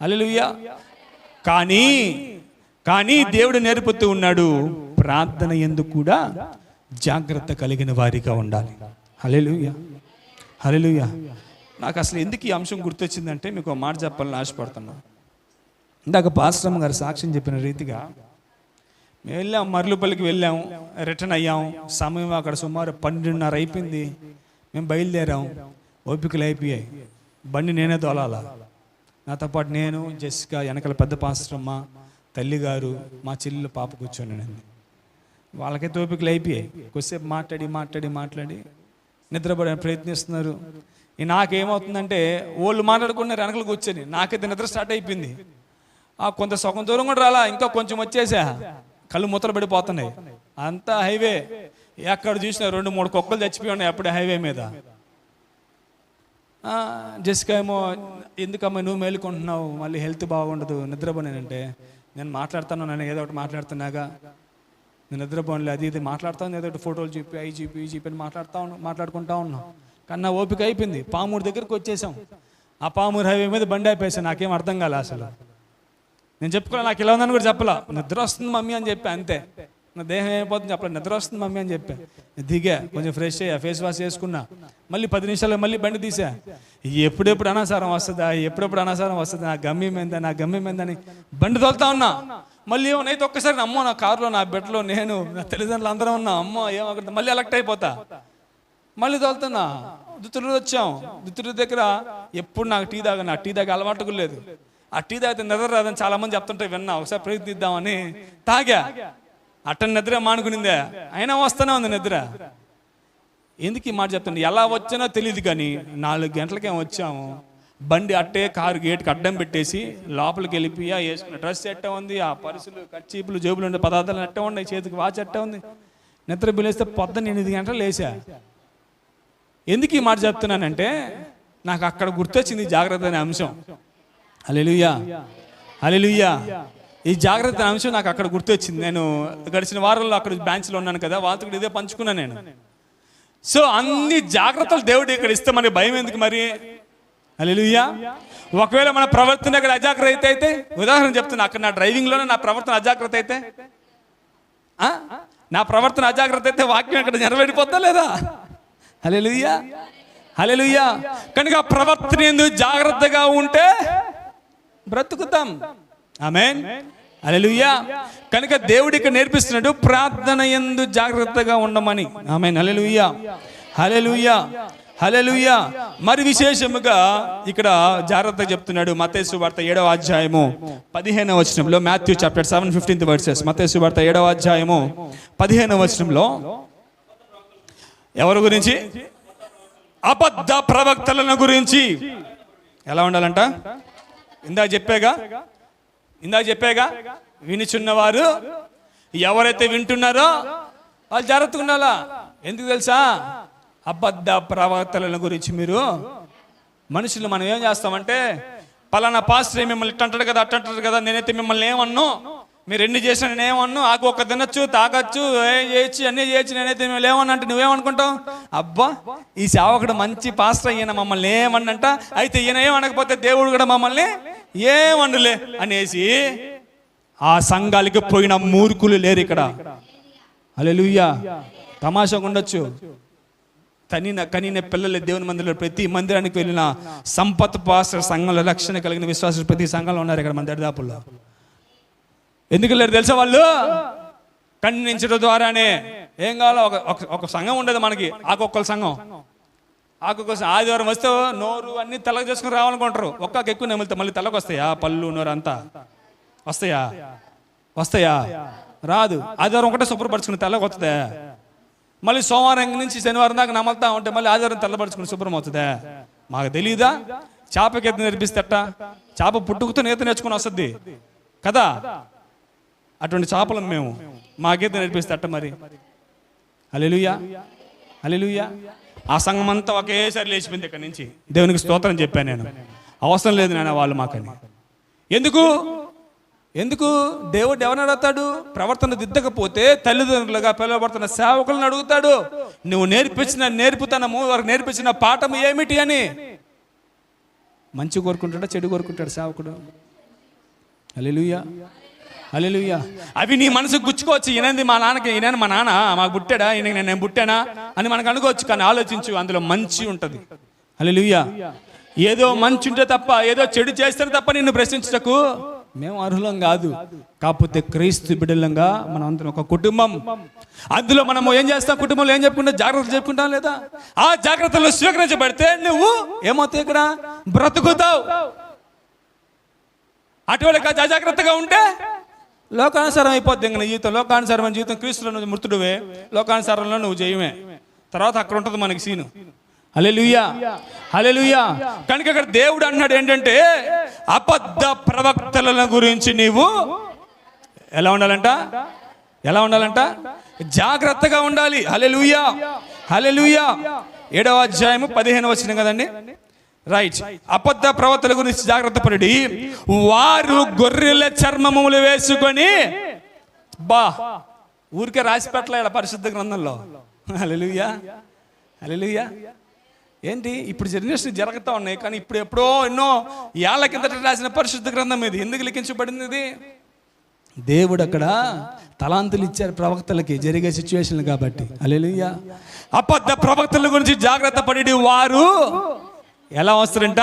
హల్లెలూయా. కానీ దేవుడు నేర్పుతూ ఉన్నాడు, ప్రార్థన యందు కూడా జాగ్రత్త కలిగిన వారిగా ఉండాలి. హల్లెలూయా. హల్లెలూయా. నాకు అసలు ఎందుకు ఈ అంశం గుర్తొచ్చిందంటే మీకు ఒక మాట చెప్పాలని ఆశపడుతున్నా. ఇందాక పాస్టర్ గారు సాక్ష్యం చెప్పిన రీతిగా మేము వెళ్ళాం, మర్లుపల్లికి వెళ్ళాము, రిటర్న్ అయ్యాం. సమయం అక్కడ సుమారు 12:30 అయిపోయింది. మేము బయలుదేరాం, ఓపికలు అయిపోయాయి. బండి నేనే తోలాలా, నాతో పాటు నేను, జెసికా, వెనకాల పెద్ద పాస్టరమ్మ, తల్లిగారు, మా చెల్లెలు, పాప కూర్చొని. వాళ్ళకైతే ఓపికలు అయిపోయాయి. కొద్దిసేపు మాట్లాడి నిద్రపడడానికి ప్రయత్నిస్తున్నారు. నాకేమవుతుందంటే వాళ్ళు మాట్లాడుకున్నారు వెనకలు కూర్చొని, నాకైతే నిద్ర స్టార్ట్ అయిపోయింది. కొంత సగం దూరం కూడా రాలా, ఇంకా కొంచెం వచ్చేసా, కళ్ళు మూతలు పడిపోతున్నాయి. అంతా హైవే, ఎక్కడ చూసినా 2-3 కుక్కలు చచ్చిపోయి ఉన్నాయి అప్పుడే హైవే మీద. జెసికా ఏమో, ఎందుకమ్మా నువ్వు మేలుకుంటున్నావు, మళ్ళీ హెల్త్ బాగుండదు, నిద్రపోనేనంటే, నేను మాట్లాడుతాను, నేను ఏదో ఒకటి మాట్లాడుతున్నాగా, నేను నిద్రపోనులే, అది ఇది మాట్లాడుతాను, ఏదో ఒకటి ఫోటోలు చూపి అవి చూపి అని మాట్లాడుకుంటా ఉన్నాం. కానీ నా ఓపిక అయిపోయింది. పామూరు దగ్గరికి వచ్చేసాం. ఆ పామూరు హైవే మీద బండి అయిపోయాను. నాకేం అర్థం కాలే అసలు. నేను చెప్పుకోవాలి, నాకు ఇలా ఉందని కూడా చెప్పలా. నిద్ర వస్తుంది మమ్మీ అని చెప్పా, అంతే. నా దేహం అయిపోతుంది చెప్పలే, నిద్ర వస్తుంది మమ్మీ అని చెప్పా. దిగా కొంచెం ఫ్రెష్ అయ్యా, ఫేస్ వాష్ చేసుకున్నా. మళ్ళీ 10 నిమిషాలు మళ్ళీ బండి తీసా. ఎప్పుడెప్పుడు అనాసారం వస్తుందా, నా గమ్యం ఏందని బండి తోలుతా ఉన్నా. మళ్ళీ ఏమోనైతే ఒక్కసారి అమ్మో నా కారులో, నా బెడ్లో నేను, నా తల్లిదండ్రులు అందరం ఉన్నా, అమ్మో ఏమో మళ్ళీ అలెక్ట్ అయిపోతా. మళ్ళీ తోలుతున్నా. దుత్తులు వచ్చాం. దుత్తుల దగ్గర ఎప్పుడు నాకు టీ తాగే అలవాటు లేదు. ఆ టీ తాగితే నిద్ర రాదని చాలా మంది చెప్తుంటే విన్నా, ఒకసారి ప్రయత్నిద్దామని తాగా. అట్టని నిద్ర మానుకునిందే, అయినా వస్తూనే ఉంది నిద్ర. ఎందుకు ఈ మాట చెప్తాను, ఎలా వచ్చానో తెలియదు కానీ 4 గంటలకేం వచ్చాము. బండి అట్టే కారు గేట్కి అడ్డం పెట్టేసి లోపలికి వెళ్ళిపోయా. వేసుకున్న డ్రెస్ ఎట్టే ఉంది, ఆ పరుసులు, కచ్చీపులు, జేబులు ఉండే పదార్థాలు ఎట్టే ఉన్నాయి, చేతికి వాచ్ ఎట్టే ఉంది. నిద్ర బిలేస్తే పొద్దున్న 8 గంటలు లేసా. ఎందుకు ఈ మాట చెప్తున్నానంటే నాకు అక్కడ గుర్తొచ్చింది జాగ్రత్త అనే అంశం. హల్లెలూయా. హల్లెలూయా. ఈ జాగ్రత్త అనే అంశం నాకు అక్కడ గుర్తొచ్చింది. నేను గడిచిన వారంలో అక్కడ బ్రాంచ్లో ఉన్నాను కదా, వాళ్ళతో కూడా ఇదే పంచుకున్నాను నేను. సో అన్ని జాగ్రత్తలు దేవుడు ఇక్కడ ఇస్తే మనకి భయం ఎందుకు మరి? హల్లెలూయా. ఒకవేళ మన ప్రవర్తన అక్కడ అజాగ్రత్త అయితే, ఉదాహరణ చెప్తున్నా, అక్కడ నా డ్రైవింగ్లోనే నా ప్రవర్తన అజాగ్రత్త అయితే, వాక్యం అక్కడ నెరవేరిపోద్దా లేదా? హల్లెలూయా. హల్లెలూయా. కనుక ప్రవర్తన యందు జాగ్రత్తగా ఉంటే బ్రతుకుతాం. ఆమేన్. హల్లెలూయా. కనుక దేవుడు ఇక్కడ నేర్పిస్తున్నాడు ప్రార్థన యందు జాగ్రత్తగా ఉండమని. ఆమేన్. హల్లెలూయా, హల్లెలూయా, హల్లెలూయా. మరి విశేషముగా ఇక్కడ జాగ్రత్తగా చెప్తున్నాడు. మత్తయి సువార్త 7వ అధ్యాయము 15వ వచనంలో, మాథ్యూ చాప్టర్ 7 15th verses, మత్తయి సువార్త 7వ అధ్యాయము 15వ వచనంలో ఎవరి గురించి? అబద్ధ ప్రవక్తలను గురించి. ఎలా ఉండాలంట? ఇందాక చెప్పాగా వినిచున్నవారు ఎవరైతే వింటున్నారో వాళ్ళు జాగ్రత్తగా ఉండాలా. ఎందుకు తెలుసా? అబద్ధ ప్రవక్తల గురించి. మీరు మనుషులు మనం ఏం చేస్తామంటే, పలానా పాస్టర్ మిమ్మల్ని ఇట్ట అంటాడు కదా, అట్ట అంటాడు కదా, నేనైతే మిమ్మల్ని ఏమన్ను, మీరు ఎన్ని చేసినా నేనేమన్ను, ఆకు ఒక్క తినొచ్చు, తాగొచ్చు, ఏం చేయొచ్చు, అన్నీ చేయొచ్చు, నేనైతే మిమ్మల్ని ఏమన్నా అంటే నువ్వేమనుకుంటావు? అబ్బా ఈ సేవకుడు మంచి పాస్టర్, ఈయన మమ్మల్ని ఏమన్నంట, అయితే ఈయన ఏమనకపోతే దేవుడు కూడా మమ్మల్ని ఏమన్నులే అనేసి ఆ సంఘాలకి పోయిన మూర్ఖులు లేరు ఇక్కడ. హల్లెలూయా. తమాషాగా ఉండొచ్చు. కనిన పిల్లలు దేవుని మందిరంలో, ప్రతి మందిరానికి వెళ్ళిన సంపత్ పాస్టర్ సంఘంలో, రక్షణ కలిగిన విశ్వాసులు ప్రతి సంఘంలో ఉన్నారు ఇక్కడ మన దరిదాపుల్లో. ఎందుకు లేరు తెలుసా? వాళ్ళు ఖండించడం ద్వారానే ఏం కావాలో ఒక సంఘం ఉండదు మనకి, ఆకొక్కల సంఘం. ఆదివారం వస్తే నోరు అన్ని తెల్లగా చేసుకుని రావాలనుకుంటారు. ఒక్కకి ఎక్కువ నెమలితే మళ్ళీ తెల్లకి వస్తాయా? పళ్ళు నోరు అంతా వస్తాయా? రాదు. ఆదివారం ఒకటే శుభ్రపరచుకుని తెల్లగా వస్తుందా? మళ్ళీ సోమవారం నుంచి శనివారం దాకా నమలుతా ఉంటే మళ్ళీ ఆదివారం తెల్లపరచుకుని శుభ్రం అవుతుందా? మాకు తెలియదా? చేపకి ఈత నేర్పిస్తే అట్ట, చేప పుట్టుకుతో ఈత నేర్చుకుని వస్తుంది కదా. అటువంటి చేపలం మేము, మాకీత నేర్పిస్తే అట్ట మరి. హల్లెలూయా, హల్లెలూయా. ఆ సంఘం అంతా ఒకేసారి లేచిపోయింది ఇక్కడి నుంచి. దేవునికి స్తోత్రం చెప్పాను నేను. అవసరం లేదు నాన్న వాళ్ళు మాకని. ఎందుకు దేవుడు ఎవరిని అడుగుతాడు? ప్రవర్తన దిద్దకపోతే తల్లిదండ్రులుగా పిలువబడుతున్న సేవకులను అడుగుతాడు. నువ్వు నేర్పించిన నేర్పుతనము, వారికి నేర్పించిన పాఠము ఏమిటి అని. మంచి కోరుకుంటాడా, చెడు కోరుకుంటాడు సేవకుడు? హల్లెలూయా, హల్లెలూయా. అవి నీ మనసుకు గుచ్చుకోవచ్చు. ఈయనంది మా నాన్నకి, ఈయన మా నాన్న మాకు పుట్టాడా, ఈయన నేను పుట్టానా అని మనకు అనుకోవచ్చు. కానీ ఆలోచించు, అందులో మంచి ఉంటుంది. హల్లెలూయా. ఏదో మంచి ఉంటే తప్ప, ఏదో చెడు చేస్తే తప్ప నిన్ను ప్రశ్నించటకు మేము అర్హులం కాదు. కాకపోతే క్రీస్తు బిడ్డలంగా మనం అందరం ఒక కుటుంబం. అందులో మనము ఏం చేస్తాం? కుటుంబంలో ఏం చెప్పుకుంటాం? జాగ్రత్తలు చెప్పుకుంటాం లేదా? ఆ జాగ్రత్తలు స్వీకరించబడితే నువ్వు ఏమవుతావు? ఇక్కడ బ్రతుకుతావు. అటువంటి అజాగ్రత్తగా ఉంటే లోకానుసారం అయిపోద్ది ఇంకా నీ జీవితం. లోకానుసారమైన జీవితం. క్రీస్తులో నువ్వు మృతుడువే, లోకానుసారంలో నువ్వు జయమే. తర్వాత అక్కడ ఉంటుంది మనకి సీను. హల్లెలూయా, హల్లెలూయా. కనుక ఇక్కడ దేవుడు అన్నాడు ఏంటంటే, అబద్ధ ప్రవక్తల గురించి నీవు ఎలా ఉండాలంట? జాగ్రత్తగా ఉండాలి. హల్లెలూయా, హల్లెలూయా. 7వ అధ్యాయము 15వ వచనం కదండి. రైట్. అబద్ధ ప్రవక్తల గురించి జాగ్రత్త పడి, వారు గొర్రెల చర్మములు వేసుకొని, ఊరికే రాసి పెట్టలే పరిశుద్ధ గ్రంథంలో. హల్లెలూయా, హల్లెలూయా. ఏంటి ఇప్పుడు జనరేషన్ జరుగుతూ ఉన్నాయి, కానీ ఇప్పుడు ఎప్పుడో ఎన్నో ఏళ్ల కిందట రాసిన పరిశుద్ధ గ్రంథం ఇది. ఎందుకు లిఖించబడింది ఇది? దేవుడు అక్కడ తలాంతులు ఇచ్చారు ప్రవక్తలకి, జరిగే సిచ్యువేషన్లు కాబట్టి. హల్లెలూయా. అబద్ధ ప్రవక్తల గురించి జాగ్రత్త పడి, వారు ఎలా వస్తారంట?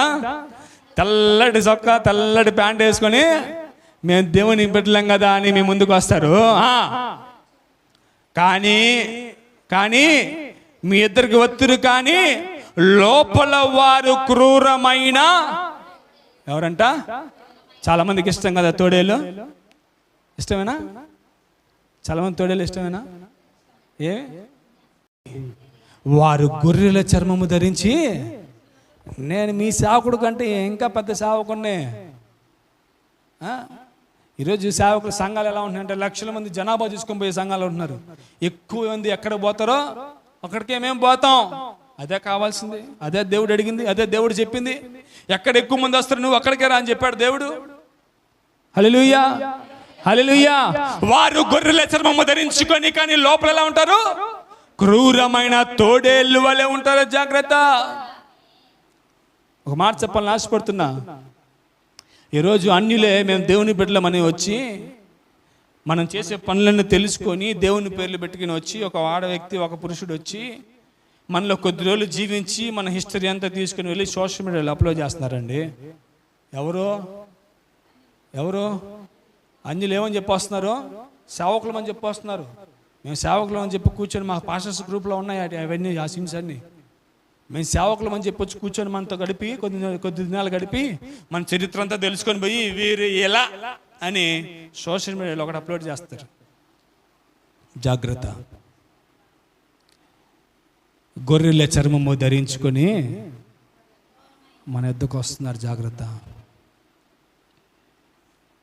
తెల్లటి చొక్కా, తెల్లటి ప్యాంట్ వేసుకొని, మేము దేవుని బిడ్డలం కదా అని మీ ముందుకు వస్తారు. కానీ మీ ఇద్దరికి ఒత్తురు, కానీ లోపల వారు క్రూరమైన. ఎవరంట? చాలా మందికి ఇష్టం కదా తోడేలు. ఇష్టమేనా? చాలా మంది తోడేలు ఇష్టమేనా? వారు గొర్రెల చర్మము ధరించి, నేను మీ సేవకుడు కంటే ఇంకా పెద్ద సేవకుడినే. ఈరోజు సేవకుల సంఘాలు ఎలా ఉంటున్నాయంటే, లక్షల మంది జనాభా చూసుకొని పోయే సంఘాలు ఉంటున్నారు. ఎక్కువ మంది ఎక్కడ పోతారో అక్కడికే మేము పోతాం. అదే కావాల్సింది, అదే దేవుడు అడిగింది, అదే దేవుడు చెప్పింది. ఎక్కడ ఎక్కువ మంది వస్తారు నువ్వు అక్కడికే రా అని చెప్పాడు దేవుడు. హల్లెలూయా, హల్లెలూయా. వారు గొర్రెల చర్మము ధరించుకొని, కానీ లోపల ఎలా ఉంటారు? క్రూరమైన తోడేళ్ళు వలె ఉంటారు. జాగ్రత్త. ఒక మాట చెప్పాలని ఆశపడుతున్నా. ఈరోజు అన్యులే మేము దేవుని బిడ్డలమని వచ్చి, మనం చేసే పనులను తెలుసుకొని దేవుని పేర్లు పెట్టుకుని వచ్చి, ఒక ఆడ వ్యక్తి, ఒక పురుషుడు వచ్చి మనలో కొద్ది రోజులు జీవించి మన హిస్టరీ అంతా తీసుకుని వెళ్ళి సోషల్ మీడియాలో అప్లోడ్ చేస్తున్నారండి. ఎవరు అన్యులు ఏమని చెప్పి వస్తున్నారు? సేవకులం అని చెప్పి వస్తున్నారు. మేము సేవకులం అని చెప్పి కూర్చొని, మా పాస్టర్స్ గ్రూప్లో ఉన్నాయి అవన్నీ, ఆ సీన్స్ అన్నీ. మేము సేవకులం అని చెప్పి వచ్చి కూర్చొని మనతో గడిపి కొద్ది దినాలు గడిపి మన చరిత్ర అంతా తెలుసుకొని పోయి వీరు ఎలా అని సోషల్ మీడియాలో ఒకటి అప్లోడ్ చేస్తారు. జాగ్రత్త. గొర్రెల చర్మము ధరించుకొని మన ఎద్దుకు వస్తున్నారు. జాగ్రత్త.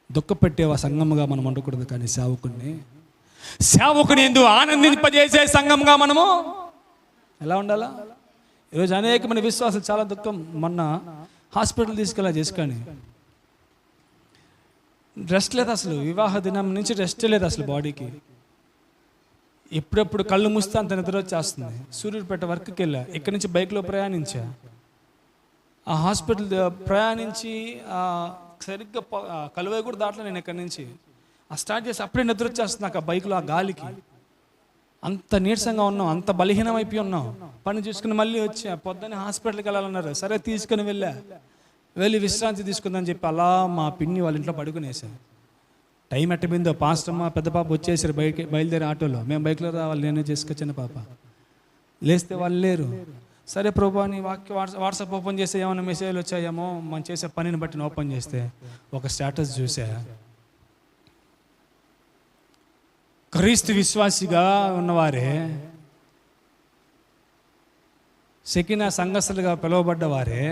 దుఃఖపెట్టేవా సంఘముగా మనం ఉండకూడదు, కానీ సేవకుని ఎందుకు ఆనందింపజేసే సంఘంగా మనము ఎలా ఉండాలా? ఈరోజు అనేకమైన విశ్వాసాలు చాలా దుఃఖం. మొన్న హాస్పిటల్ తీసుకెళ్ళా చేసుకొని, రెస్ట్ లేదు అసలు. వివాహ దినం నుంచి రెస్ట్ లేదు అసలు బాడీకి. ఎప్పుడెప్పుడు కళ్ళు మూస్తే అంత నిద్ర వచ్చేస్తుంది. సూర్యుడిపేట వర్క్కి వెళ్ళా, ఇక్కడి నుంచి బైక్లో ప్రయాణించా. ఆ హాస్పిటల్ ప్రయాణించి సరిగ్గా కలువై కూడా దాంట్లో నేను ఇక్కడి నుంచి స్టార్ట్ చేసి అప్పుడే నిద్ర వచ్చేస్తుంది నాకు. ఆ బైక్లో ఆ గాలికి అంత నీరసంగా ఉన్నాం, అంత బలహీనం అయిపోయి ఉన్నాం. పని చూసుకుని మళ్ళీ వచ్చా. పొద్దున్నే హాస్పిటల్కి వెళ్ళాలన్నారు. సరే తీసుకుని వెళ్ళి విశ్రాంతి తీసుకుందని చెప్పి అలా మా పిన్ని వాళ్ళ ఇంట్లో పడుకునేసాను. టైం ఎట్టబోయిందో, పాస్టర్ మా పెద్ద పాప వచ్చేసారు బయలుదేరి ఆటోలో. మేము బైక్లో రావాలి, నేనే చేసుకొచ్చిన పాప. లేస్తే వాళ్ళు లేరు. సరే ప్రభా నీ వాట్సాప్ ఓపెన్ చేస్తే ఏమైనా మెసేజ్లు వచ్చాయేమో, మనం చేసే పనిని బట్టి ఓపెన్ చేస్తే ఒక స్టేటస్ చూసా. క్రీస్తు విశ్వాసిగా ఉన్నవారే, సెకినా సంఘస్థులుగా పిలువబడ్డవారే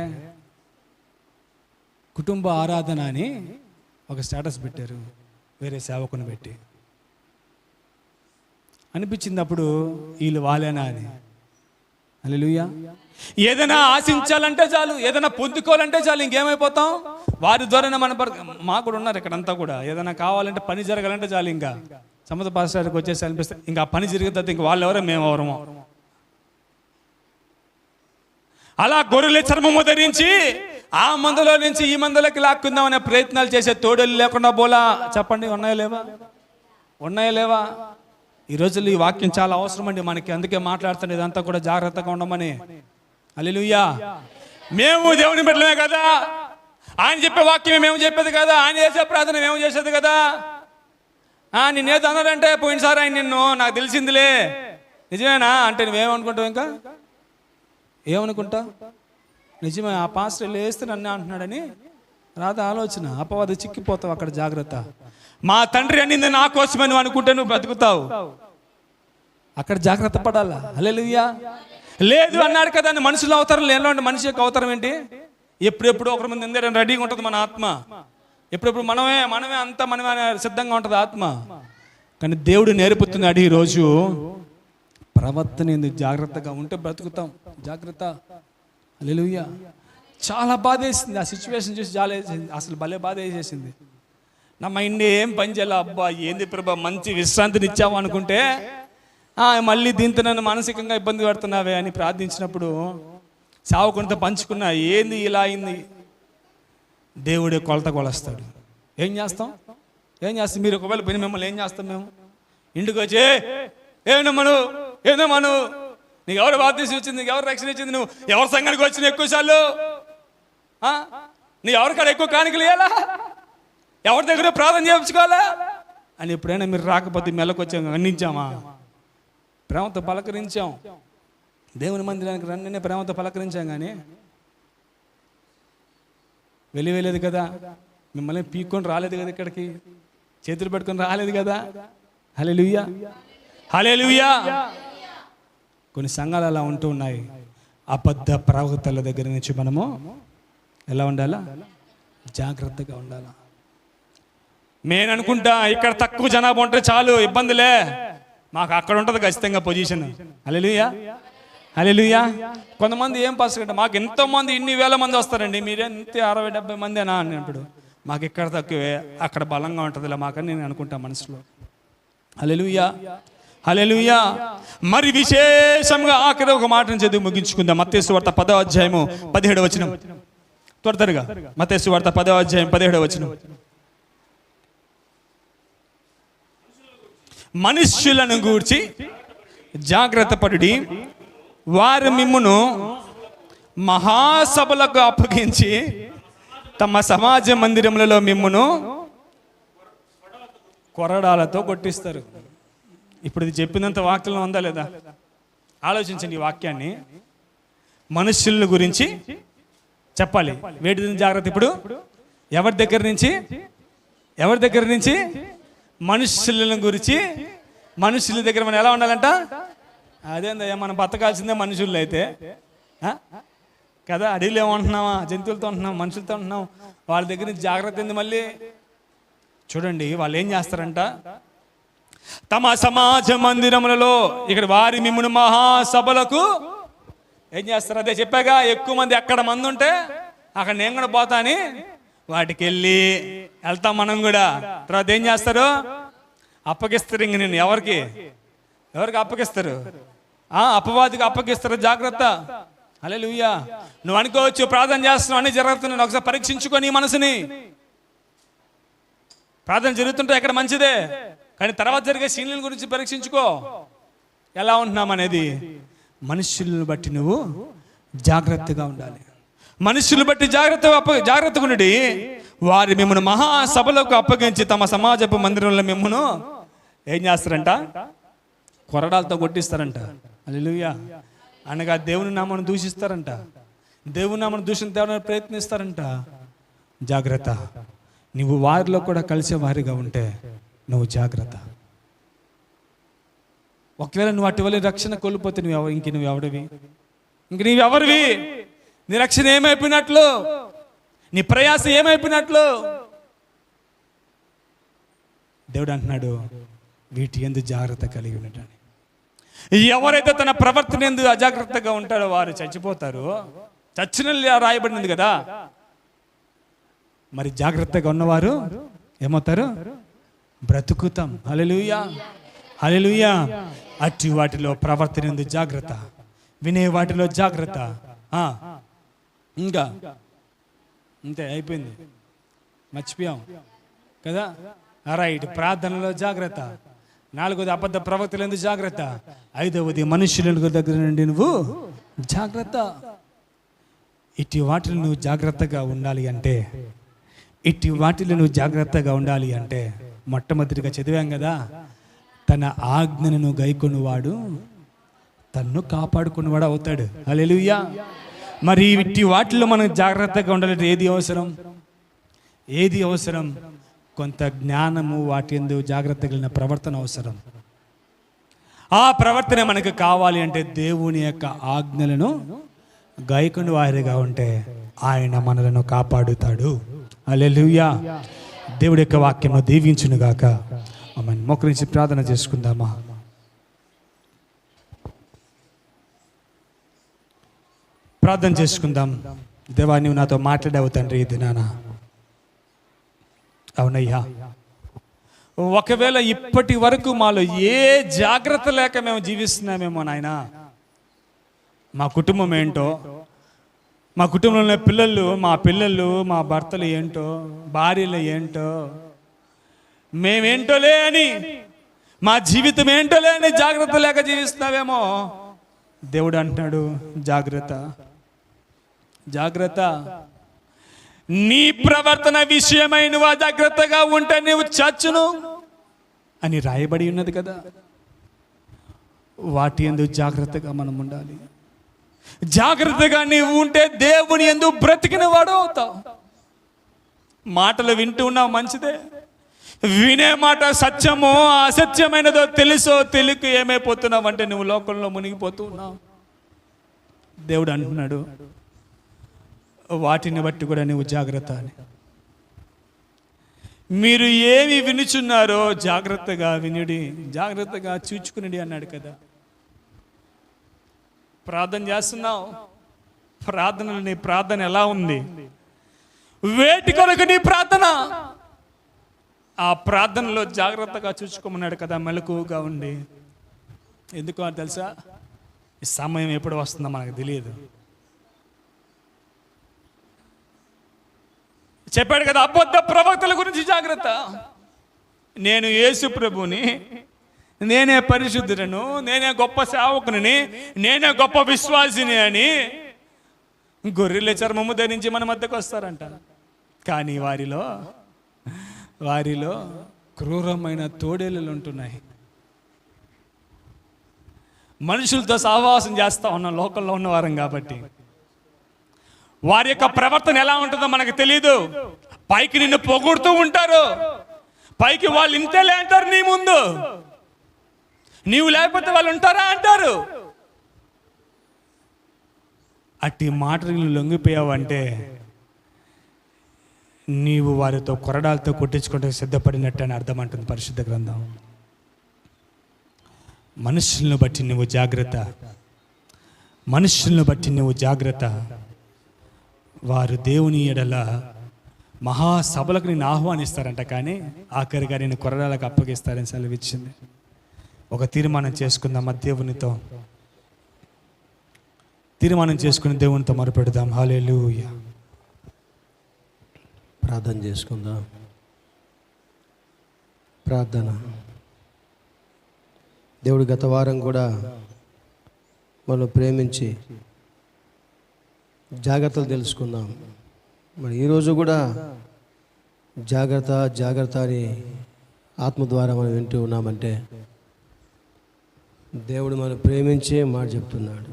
కుటుంబ ఆరాధన అని ఒక స్టేటస్ పెట్టారు, వేరే సేవకుని పెట్టి. అనిపించింది అప్పుడు వీళ్ళు వాళ్ళేనా అని. హల్లెలూయా. ఏదైనా ఆశించాలంటే చాలు, ఏదైనా పొందుకోవాలంటే చాలు, ఇంకేమైపోతాం? వారి ద్వారానే మాకు కూడా ఉన్నారు ఇక్కడంతా కూడా. ఏదైనా కావాలంటే, పని జరగాలంటే చాలు, ఇంకా సమత పాస్టర్కి వచ్చేసి అనిపిస్తే ఇంకా ఆ పని జరిగిన తర్వాత ఇంక వాళ్ళు ఎవరో మేము ఎవరమో. అలా గొర్రెల చర్మము ధరించి ఆ మందులో నుంచి ఈ మందులోకి లాక్కుందామనే ప్రయత్నాలు చేసే తోడేళ్ళు లేకుండా బోలా. చెప్పండి, ఉన్నాయా లేవా? ఈ రోజుల్లో ఈ వాక్యం చాలా అవసరం అండి మనకి. అందుకే మాట్లాడుతుంది ఇదంతా కూడా జాగ్రత్తగా ఉండమని. హల్లెలూయా. మేము దేవుని బిడ్డలమే కదా, ఆయన చెప్పే వాక్యమే మేము చెప్పేది కదా, ఆయన చేసే ప్రార్థన మేము చేసేది కదా. నిన్నేది అన్నాడంటే పోయినసారి ఆయన నిన్ను నాకు తెలిసిందిలే, నిజమేనా అంటే నువ్వేమనుకుంటావు? ఇంకా ఏమనుకుంటా? నిజమే, ఆ పాస్టర్ లేస్తే నన్ను అంటున్నాడని రాదా ఆలోచన. అపవాది చిక్కిపోతావు అక్కడ. జాగ్రత్త. మా తండ్రి అన్నింది నా కోసమే నువ్వు అనుకుంటే నువ్వు బ్రతుకుతావు. అక్కడ జాగ్రత్త పడాలా. హల్లెలూయా. లేదు అన్నాడు కదా అని మనుషుల అవతారం లేదంటే మనిషి యొక్క అవతారం ఏంటి? ఎప్పుడెప్పుడు ఒకరి ముందు నిందేయడానికి రెడీగా ఉంటుంది మన ఆత్మ. ఎప్పుడెప్పుడు మనమే సిద్ధంగా ఉంటుంది ఆత్మ. కానీ దేవుడు నేర్పుతున్నాడు ఈరోజు ప్రవర్తన ఎందుకు జాగ్రత్తగా ఉంటే బ్రతుకుతాం. జాగ్రత్త. హల్లెలూయా. చాలా బాధ వేసింది ఆ సిచ్యువేషన్ చూసి. అసలు భలే బాధ వేసేసింది. నా మైండ్ ఏం పని చేయాలి. అబ్బా ఏంది ప్రభా మంచి విశ్రాంతిని ఇచ్చావు అనుకుంటే మళ్ళీ దీంతో నన్ను మానసికంగా ఇబ్బంది పెడుతున్నావే అని ప్రార్థించినప్పుడు సావుకుంటూ పంచుకున్నా. ఏంది ఇలా అయింది? దేవుడే కొలత కొలుస్తాడు. ఏం చేస్తాం? మీరు ఒకవేళ పని మిమ్మల్ని ఏం చేస్తాం? మేము ఇంటికి వచ్చి ఏమను నీకు ఎవరు బాప్తీసం ఇచ్చింది, నీకు ఎవరు రక్షణ ఇచ్చింది, నువ్వు ఎవరి సంఘానికి వచ్చిన ఎక్కువసార్లు, నీ ఎవరికాడ ఎక్కువ కానుకలు ఇవ్వాలా, ఎవరి దగ్గర ప్రార్థన చేయించుకోవాలా అని ఎప్పుడైనా మీరు రాకపోతే మెల్లకొచ్చాం, ఖండించామా? ప్రేమతో పలకరించాం. దేవుని మందిరానికి రండి ప్రేమతో పలకరించాం. కానీ వెళ్ళలేదు కదా, మిమ్మల్ని పీక్కొని రాలేదు కదా, ఇక్కడికి చేతులు పెట్టుకొని రాలేదు కదా. హల్లెలూయా. హల్లెలూయా. కొన్ని సంఘాలు అలా ఉంటూ ఉన్నాయి. అబద్ధ ప్రవక్తల దగ్గర నుంచి మనము ఎలా ఉండాలా? జాగ్రత్తగా ఉండాలా. నేను అనుకుంటా ఇక్కడ తక్కువ జనాభా ఉంటే చాలు, ఇబ్బందిలే, మాకు అక్కడ ఉంటుంది ఖచ్చితంగా పొజిషన్. హల్లెలూయా. హల్లెలూయా. కొంతమంది ఏం పాస్టర్ మాకు ఎంతో మంది ఇన్ని వేల మంది వస్తారండి, మీరే ఇంతే 60-70 మందేనా అన్నప్పుడు మాకు ఇక్కడ తక్కువే, అక్కడ బలంగా ఉంటుందిలే మాకని నేను అనుకుంటా మనసులో. హల్లెలూయా. హల్లెలూయా. మరి విశేషంగా ఆఖరి ఒక మాటను చదివి ముగించుకుందాం. మత్తయి సువార్త 10వ అధ్యాయము 17వ వచనం. త్వరగా మత్తయి సువార్త 10వ అధ్యాయం 17వ వచనం. మనుష్యులను గూర్చి జాగ్రత్త పడుడి, వారు మిమ్మును మహాసభలకు అప్పగించి తమ సమాజ మందిరములలో మిమ్మును కొరడాలతో కొట్టిస్తారు. ఇప్పుడు ఇది చెప్పినంత వాక్యంలో ఉందా లేదా? ఆలోచించండి ఈ వాక్యాన్ని. మనుష్యుల గురించి చెప్పాలి. వేటి జాగ్రత్త ఇప్పుడు? ఎవరి దగ్గర నుంచి? మనుష్యుల గురించి. మనుషుల దగ్గర మనం ఎలా ఉండాలంట? అదేందయ్యా, మనం బతకాల్సిందే మనుషుల్లో అయితే కదా. అడవిలో ఏమంటున్నావా? జంతువులతో ఉంటున్నాం, మనుషులతో ఉంటున్నాం. వాళ్ళ దగ్గర నుంచి జాగ్రత్త ఉంది. మళ్ళీ చూడండి వాళ్ళు ఏం చేస్తారంట, తమ సమాజ మందిరములలో, ఇక్కడ వారి మిమ్మును మహాసభలకు ఏం చేస్తారు? అదే చెప్పాగా, ఎక్కువ మంది ఎక్కడ మంది ఉంటే అక్కడ నేను కూడా పోతా అని వాటికి వెళ్తాం మనం కూడా. తర్వాత ఏం చేస్తారు? అప్పగిస్తారు. ఇంక నేను ఎవరికి అప్పగిస్తారు? అపవాదికి అప్పగిస్తారు. జాగ్రత్త. హల్లెలూయా. నువ్వు అనుకోవచ్చు ప్రార్థన చేస్తున్నావు అన్నీ జరుగుతున్నాను, ఒకసారి పరీక్షించుకొని మనసుని. ప్రార్థన జరుగుతుంటే ఎక్కడ మంచిదే, కానీ తర్వాత జరిగే సీన్ల గురించి పరీక్షించుకో. ఎలా ఉంటున్నాం అనేది. మనుషులను బట్టి నువ్వు జాగ్రత్తగా ఉండాలి. మనుషులు బట్టి జాగ్రత్తగా ఉండి వారి మిమ్మల్ని మహాసభలకు అప్పగించి తమ సమాజపు మందిరంలో మిమ్మల్ని ఏం చేస్తారంట? కొరడాలతో కొట్టిస్తారంట. హల్లెలూయా. అనగా దేవుని నామను దూషిస్తారంట. దేవుని నామను దూషించడానికి ప్రయత్నిస్తారంట. జాగ్రత్త. నువ్వు వారిలో కూడా కలిసే వారిగా ఉంటే నువ్వు జాగ్రత్త. ఒకవేళ నువ్వు అటువల్ల రక్షణ కోల్పోతే నువ్వెవడివి? నీవెవరివి? నీ రక్షణ ఏమైపోయినట్లు? నీ ప్రయాస ఏమైపోయినట్లు? దేవుడు అంటున్నాడు, వీటి యందు జాగ్రత్త కలిగి ఉండటని. ఎవరైతే తన ప్రవర్తన యందు అజాగ్రత్తగా ఉంటాడో వారు చచ్చిపోతారు. చచ్చిన రాయబడినది కదా. మరి జాగ్రత్తగా ఉన్నవారు ఏమవుతారు? బ్రతుకుతాం. హల్లెలూయా, హల్లెలూయా. అట్టి వాటిలో ప్రవర్తన యందు జాగ్రత్త, వినే వాటిలో జాగ్రత్త. ఇంకా అంతే, అయిపోయింది, మర్చిపోయాం కదా. రైట్. ప్రార్థనలో జాగ్రత్త. 4వది అబద్ధ ప్రవక్తలందు జాగ్రత్త. 5వది మనుషుల దగ్గర నుండి నువ్వు జాగ్రత్త. ఇట్టి వాటిలో నువ్వు జాగ్రత్తగా ఉండాలి అంటే మొట్టమొదటిగా చదివాం కదా, తన ఆజ్ఞను గైకొనువాడు తన్ను కాపాడుకున్నవాడు అవుతాడు. హల్లెలూయా. మరి ఇట్టి వాటిలో మనం జాగ్రత్తగా ఉండాలంటే ఏది అవసరం? కొంత జ్ఞానము, వాటి యందు జాగ్రత్త కలిగిన ప్రవర్తన అవసరం. ఆ ప్రవర్తన మనకు కావాలి అంటే దేవుని యొక్క ఆజ్ఞలను గైకొని వారిగా ఉంటే ఆయన మనలను కాపాడుతాడు. హల్లెలూయా. దేవుడి యొక్క వాక్యము దీవించును గాక. ఆమేన్. మోకరించి ప్రార్థన చేసుకుందామా? ప్రార్థన చేసుకుందాం. దేవా, నీవు నాతో మాట్లాడావు తండ్రి ఈ దినాన. అవునయ్యా, ఒకవేళ ఇప్పటి వరకు మాలో ఏ జాగ్రత్త లేక మేము జీవిస్తున్నామేమో నాయనా. మా కుటుంబం ఏంటో, మా కుటుంబంలో మా పిల్లలు, మా భర్తలు ఏంటో, భార్యలు ఏంటో, మేమేంటోలే అని, మా జీవితం ఏంటోలే అని జాగ్రత్త లేక జీవిస్తున్నావేమో. దేవుడు అంటున్నాడు, జాగ్రత్త. నీ ప్రవర్తన విషయమై నువ్వు అజాగ్రత్తగా ఉంటే నువ్వు చచ్చును అని రాయబడి ఉన్నది కదా. వాటి యందు జాగ్రత్తగా మనం ఉండాలి. జాగ్రత్తగా నీవు ఉంటే దేవుని యందు బ్రతికిన వాడు అవుతావు. మాటలు వింటూ ఉన్నావు, మంచిదే. వినే మాట సత్యమో అసత్యమైనదో తెలుసో తెలియక ఏమైపోతున్నావు అంటే నువ్వు లోకంలో మునిగిపోతూ ఉన్నావు. దేవుడు అంటున్నాడు, వాటిని బట్టి కూడా నువ్వు జాగ్రత్త అని. మీరు ఏమి వినుచున్నారో జాగ్రత్తగా వినుడి, జాగ్రత్తగా చూచుకునిడి అన్నాడు కదా. ప్రార్థన చేస్తున్నావు, నీ ప్రార్థన ఎలా ఉంది? వేటి కొరకు నీ ప్రార్థన? ఆ ప్రార్థనలో జాగ్రత్తగా చూసుకోమన్నాడు కదా, మెలకువగా ఉండి. ఎందుకో తెలుసా? ఈ సమయం ఎప్పుడు వస్తుందో మనకు తెలియదు. చెప్పాడు కదా, అబద్ధ ప్రవక్తల గురించి జాగ్రత్త. నేను యేసు ప్రభుని, నేనే పరిశుద్ధులను, నేనే గొప్ప సేవకుని, నేనే గొప్ప విశ్వాసిని అని గొర్రెల చర్మము ధరించి మన మధ్యకు వస్తారంట. కానీ వారిలో క్రూరమైన తోడేళ్ళు ఉంటున్నాయి. మనుషులతో సహవాసం చేస్తూ ఉన్నాం లోకంలో ఉన్నవారం కాబట్టి. వారి యొక్క ప్రవర్తన ఎలా ఉంటుందో మనకు తెలియదు. పైకి నిన్ను పొగుడుతూ ఉంటారు, పైకి వాళ్ళు ఇంతేలే అంటారు, నీ ముందు నీవు లేకపోతే వాళ్ళు ఉంటారా అంటారు. అట్టి మాటలు లొంగిపోయావంటే నీవు వారితో కొరడాలతో కొట్టించుకుంటే సిద్ధపడినట్టు అని అర్థం అంటుంది పరిశుద్ధ గ్రంథం. మనుషులను బట్టి నువ్వు జాగ్రత్త, మనుషులను బట్టి నువ్వు జాగ్రత్త. వారు దేవుని ఎడల మహాసభలకు నేను ఆహ్వానిస్తారంట, కానీ ఆఖరిగా నేను కొరడాలకు అప్పగిస్తారని సెలవిచ్చింది. ఒక తీర్మానం చేసుకుందాం, దేవునితో తీర్మానం చేసుకుని దేవునితో మొరపెడదాం. హల్లెలూయా. ప్రార్థన చేసుకుందాం. ప్రార్థన. దేవుడు గత వారం కూడా మనం ప్రేమించి జాగ్రత్తలు తెలుసుకుందాం. మరి ఈరోజు కూడా జాగ్రత్త జాగ్రత్త అని ఆత్మ ద్వారా మనం వింటూ ఉన్నామంటే దేవుడు మనం ప్రేమించే మాట చెప్తున్నాడు.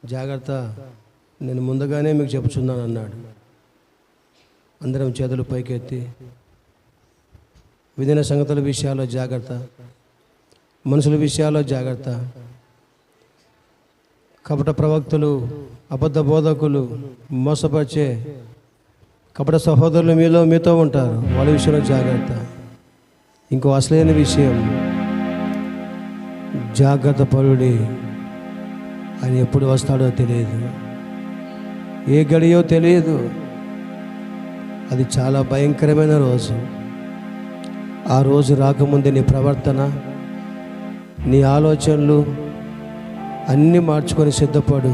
జాగ్రత్త, నేను ముందుగానే మీకు చెప్పుచున్నాను అన్నాడు. అందరం చేతులు పైకెత్తి విధిన సంగతుల విషయాల్లో జాగ్రత్త, మనుషుల విషయాల్లో జాగ్రత్త. కపట ప్రవక్తలు, అబద్ధ బోధకులు, మోసపరిచే కపట సహోదరులు మీతో ఉంటారు, వాళ్ళ విషయంలో జాగ్రత్త. ఇంకో అసలైన విషయం, జాగ్రత్త పరుడి. ఆయన ఎప్పుడు వస్తాడో తెలియదు, ఏ గడియో తెలియదు. అది చాలా భయంకరమైన రోజు. ఆ రోజు రాకముందే నీ ప్రవర్తన, నీ ఆలోచనలు అన్నీ మార్చుకొని సిద్ధపడు.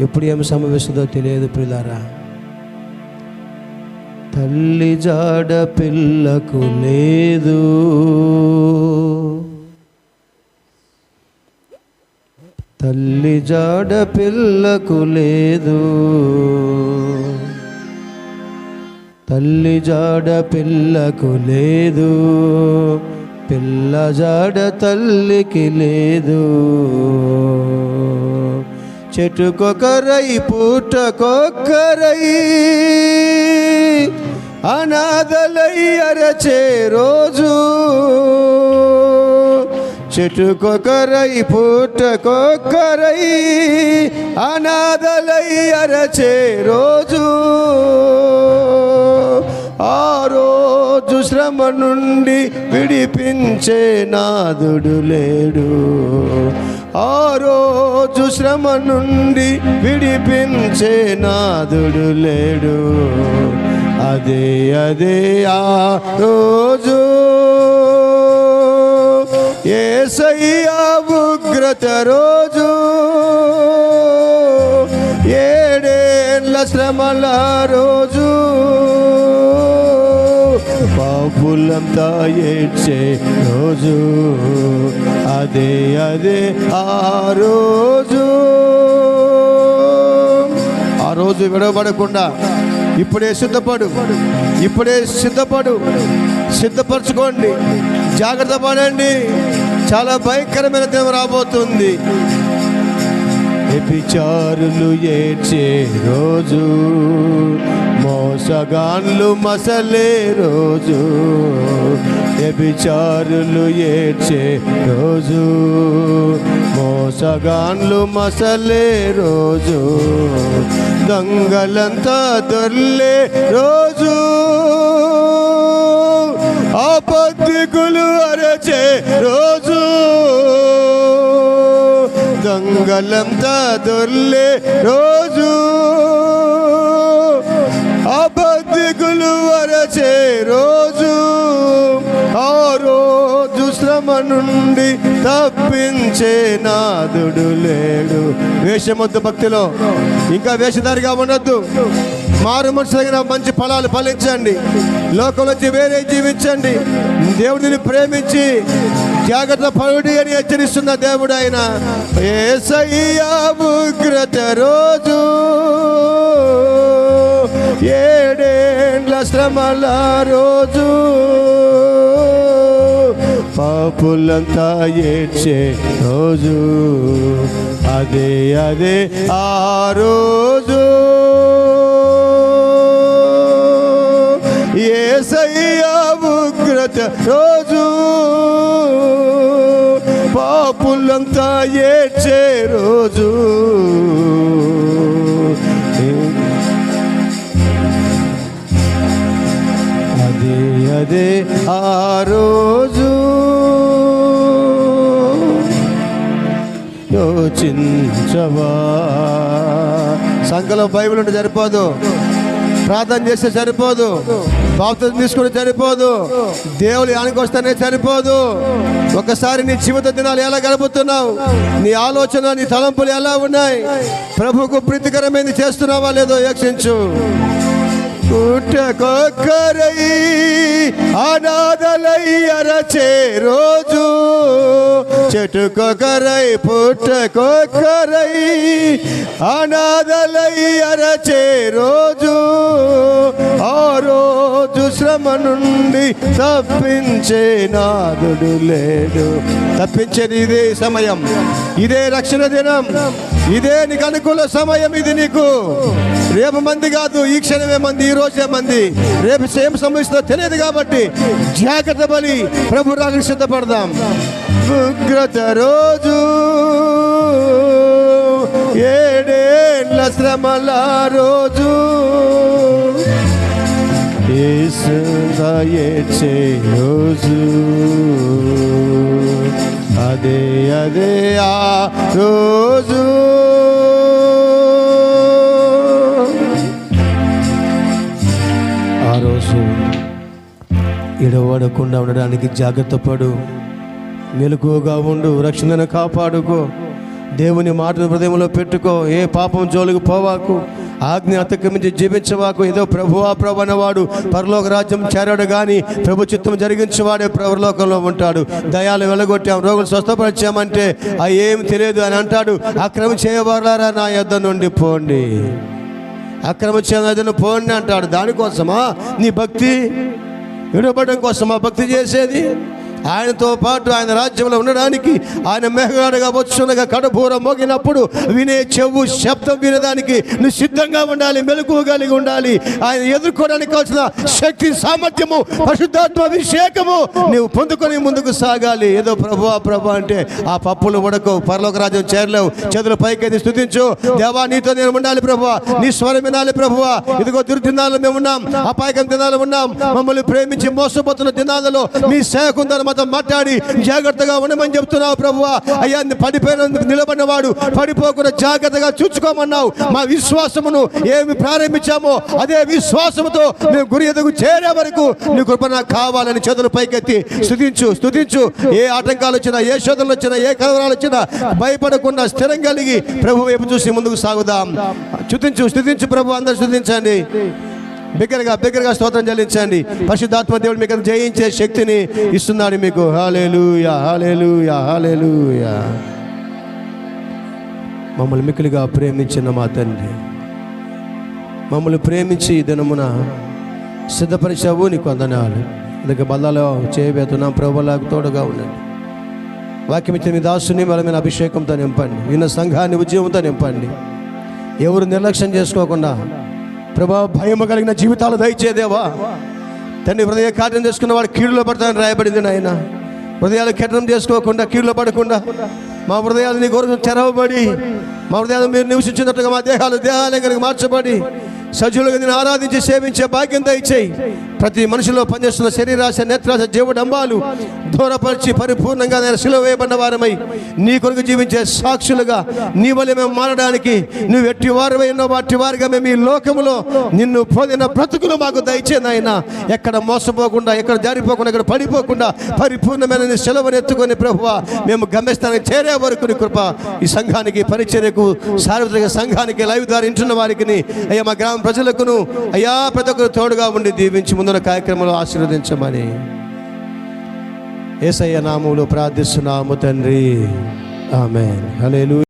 ఎప్పుడు ఏమి సంభవిస్తుందో తెలియదు ప్రియులారా. తల్లి జాడ పిల్లకు లేదు, తల్లి జాడ పిల్లకు లేదు, తల్లి జాడ పిల్లకు లేదు, పిల్ల జాడ తల్లికి లేదు. చెట్టుకొకరై పుట్టకొకరై అనాథలై అరచే రోజు, చెట్టుకొకరై పుట్టకొకరై అనాథలై అరచే రోజు. ఆ రోజు శ్రమ నుండి విడిపించే నాదుడు లేడు, ఆ రోజు శ్రమ నుండి విడిపించే నాదుడు లేడు. అదే అదే ఆ రోజు, యేసయ్యా ఉగ్రత రోజు, ఏడేళ్ళ శ్రమల రోజు, పాపులంతా ఏడ్చే రోజు. అదే అదే ఆ రోజు. ఆ రోజు విడవబడకుండా ఇప్పుడే సిద్ధపడు, ఇప్పుడే సిద్ధపడు, సిద్ధపరచుకోండి, జాగ్రత్త పడండి. చాలా భయంకరమైన దినం రాబోతుంది. వ్యభిచారులు ఏడ్చే రోజు, మోసగాన్లు మసలే రోజు, వ్యభిచారులు ఏడ్చే రోజు, మోసగాన్లు మసలే రోజు, దొంగలంతా దొర్లే రోజు, అబద్ధికులు అరచే రోజు, దొంగలంతా దొర్లే రోజు, అబద్ధికులు అరచే రోజు. ఆ రోజు శ్రమ నుండి తప్పించే నాదుడు లేడు. వేషమొద్దు భక్తిలో, ఇంకా వేషధారిగా ఉండొద్దు. మారు మనసులైన మంచి ఫలాలు ఫలించండి, లోకంలోంచి వేరే జీవించండి. దేవుడిని ప్రేమించి జాగ్రత్త పరుడి అని హెచ్చరిస్తున్న దేవుడు ఆయన. యేసయ్యా ఉగ్రత రోజు, ఏడేండ్ల శ్రమల రోజు పాపులంతా ఏడ్చే రోజు అదే ఆ రోజు యేసయ్య ఉగ్రత రోజు పాపులంతా ఏడ్చే రోజు అదే ఆ రోజు యోచించవా. సంఘంలో బైబిల్ ఉంటే సరిపోదు, ప్రార్థన చేస్తే సరిపోదు, బాప్తిజం తీసుకుంటే సరిపోదు, దేవుని ఆనికి వస్తేనే సరిపోదు. ఒకసారి నీ జీవిత దినాలు ఎలా గడుపుతున్నావు, నీ ఆలోచన నీ తలంపులు ఎలా ఉన్నాయి, ప్రభువుకు ప్రీతికరమైనది చేస్తున్నావా లేదో యోచించు. పుట్టకొక్కరై అనాథలై అరచే రోజు, చెట్టుకొకరై పుట్టకొక్కరై అనాథలై అరచే రోజు, ఆ రోజు శ్రమ నుండి తప్పించే నాదుడు లేడు. తప్పించేది ఇదే సమయం, ఇదే రక్షణ దినం, ఇదే నీకు అనుకూల సమయం. ఇది నీకు రేపు మంది కాదు, ఈ క్షణమే మంది, ఈ రోజే మంది, రేపు ఏం సంభవిస్తుందో తెలియదు కాబట్టి జాగ్రత్త బలి ప్రభు రాకడానికి సిద్ధపడదాం. ఉగ్రత రోజు ఏడేళ్ల శ్రమల రోజు యేసుగా ఏడ్చే రోజు అదే ఆ రోజు. ఆ రోజు ఎడవడకుండా ఉండడానికి జాగ్రత్త పడు, మెలకువగా ఉండు, రక్షణను కాపాడుకో, దేవుని మాటను హృదయంలో పెట్టుకో, ఏ పాపం జోలికి పోవాకు, ఆజ్ఞ అతిక్రమించి జీవించవాకు. ఏదో ప్రభువా ప్రభు అనేవాడు పరలోక రాజ్యం చేరాడు కానీ ప్రభు చిత్తం జరిగించేవాడే పరలోకంలో ఉంటాడు. దయాలు వెలగొట్టాం, రోగులు స్వస్థపరిచామంటే ఏం తెలియదు అని అంటాడు. అక్రమం చేయవారులారా నా యొద్ద నుండి పోండి, అక్రమం చేయను పోండి అంటాడు. దానికోసమా నీ భక్తి విడబడడం కోసమా భక్తి చేసేది? ఆయనతో పాటు ఆయన రాజ్యంలో ఉండడానికి ఆయన మేఘగాడుగా వచ్చునగా కడబూర మోగినప్పుడు వినే చెవు శబ్దం వినడానికి నువ్వు సిద్ధంగా ఉండాలి, మెలకువ కలిగి ఉండాలి. ఆయన ఎదుర్కోవడానికి కావాల్సిన శక్తి, సామర్థ్యము, పరిశుద్ధాత్మ అభిషేకము నువ్వు పొందుకొని ముందుకు సాగాలి. ఏదో ప్రభు అంటే ఆ పప్పులు ఉడకవు, పరలోక రాజ్యం చేరలేవు. చేతులు పైకి స్తుతించు. దేవా నీతో నేను ఉండాలి ప్రభువా, నీ స్వరం వినాలి ప్రభువా. ఇదిగో దుర్దినాలు మేము ఉన్నాం, అపాయకం దినాలు ఉన్నాం, మమ్మల్ని ప్రేమించి మోసపోతున్న దినాలలో మీ సేవకుందని మాట్లాడి జాగ్రత్తగా ఉండమని చెప్తున్నావు ప్రభువా. అయ్యా పడిపోయిన నిలబడిన వాడు పడిపోకుండా జాగ్రత్తగా చూసుకోమన్నావు. మా విశ్వాసమును ఏమి ప్రారంభించామో అదే విశ్వాసముతో మేము గురి ఎదుగు చేరే వరకు నీ కృప నాకు కావాలని చేతులు పైకెత్తి స్తుతించు. ఏ ఆటంకాలు వచ్చినా, ఏ శోధనలు వచ్చినా, ఏ కలవరాలు వచ్చినా భయపడకుండా స్థిరం కలిగి ప్రభు వైపు చూసి ముందుకు సాగుదాం. స్తుతించు ప్రభు, అందరూ స్తుతించండి. బిగ్గరగా స్తోత్రం చెల్లించండి. పరిశుద్ధాత్మ దేవుడు మీకు జయించే శక్తిని ఇస్తున్నాడు మీకు. హల్లెలూయా, హల్లెలూయా, హల్లెలూయా. మమ్మల్ని మిక్కిలిగా ప్రేమించిన మా తండ్రి, మమ్మల్ని ప్రేమించి ఈ దినమున సిద్ధపరిచావు, నీకు వందనాలు. అందుకే బల్లలో చేయబోతున్నాం ప్రభువులకు తోడుగా ఉండండి. వాక్యం ఇచ్చిన మీ దాసుని బలమైన అభిషేకంతో నింపండి, విన్న సంఘాన్ని ఉద్యమంతో నింపండి. ఎవరు నిర్లక్ష్యం చేసుకోకుండా ప్రభా భయము కలిగిన జీవితాలు దయచేదేవా. తండ్రి హృదయ కార్యం చేసుకున్న వాడు కీడులో పడతానని రాయబడింది నాయన. హృదయాలు కఠినం చేసుకోకుండా, కీడులో పడకుండా మా హృదయాలు నీ కొరకు తెరవబడి, మా హృదయాలు మీరు నివసించినట్టుగా మా దేహాలు కనుక మార్చబడి సజీవులుగా నేను ఆరాధించి సేవించే భాగ్యం దయచేయి. ప్రతి మనిషిలో పనిచేస్తున్న శరీరాశ, నేత్రాశ, జీవడంబాలు దూరపరిచి పరిపూర్ణంగా నేను సిలువ వేయబడిన వారమై నీ కొరకు జీవించే సాక్షులుగా నీ వల్ల మేము మారడానికి నువ్వు ఎట్టి వారమై ఉన్న వాటి వారిగా మేము ఈ లోకములో నిన్ను పొందిన బ్రతుకులు మాకు దయచేయి నాయన. ఎక్కడ మోసపోకుండా, ఎక్కడ జారిపోకుండా, ఎక్కడ పడిపోకుండా పరిపూర్ణమైన నీ సెలవును ఎత్తుకొని ప్రభువా మేము గమ్యస్థానానికి చేరే వరకు నీ కృప ఈ సంఘానికి, పరిచర్యకు, సార్వత్రిక సంఘానికి, లైవ్ ద్వారా ఇంటున్న వారికి అయ్యా మా గ్రామ ప్రజలకును అయ్యా ప్రతి ఒక్కరు తోడుగా ఉండి దీవించి ముందున్న కార్యక్రమంలో ఆశీర్వదించమని యేసయ్య నామములో ప్రార్థిస్తున్నాము తండ్రి. ఆమేన్. హల్లెలూయా.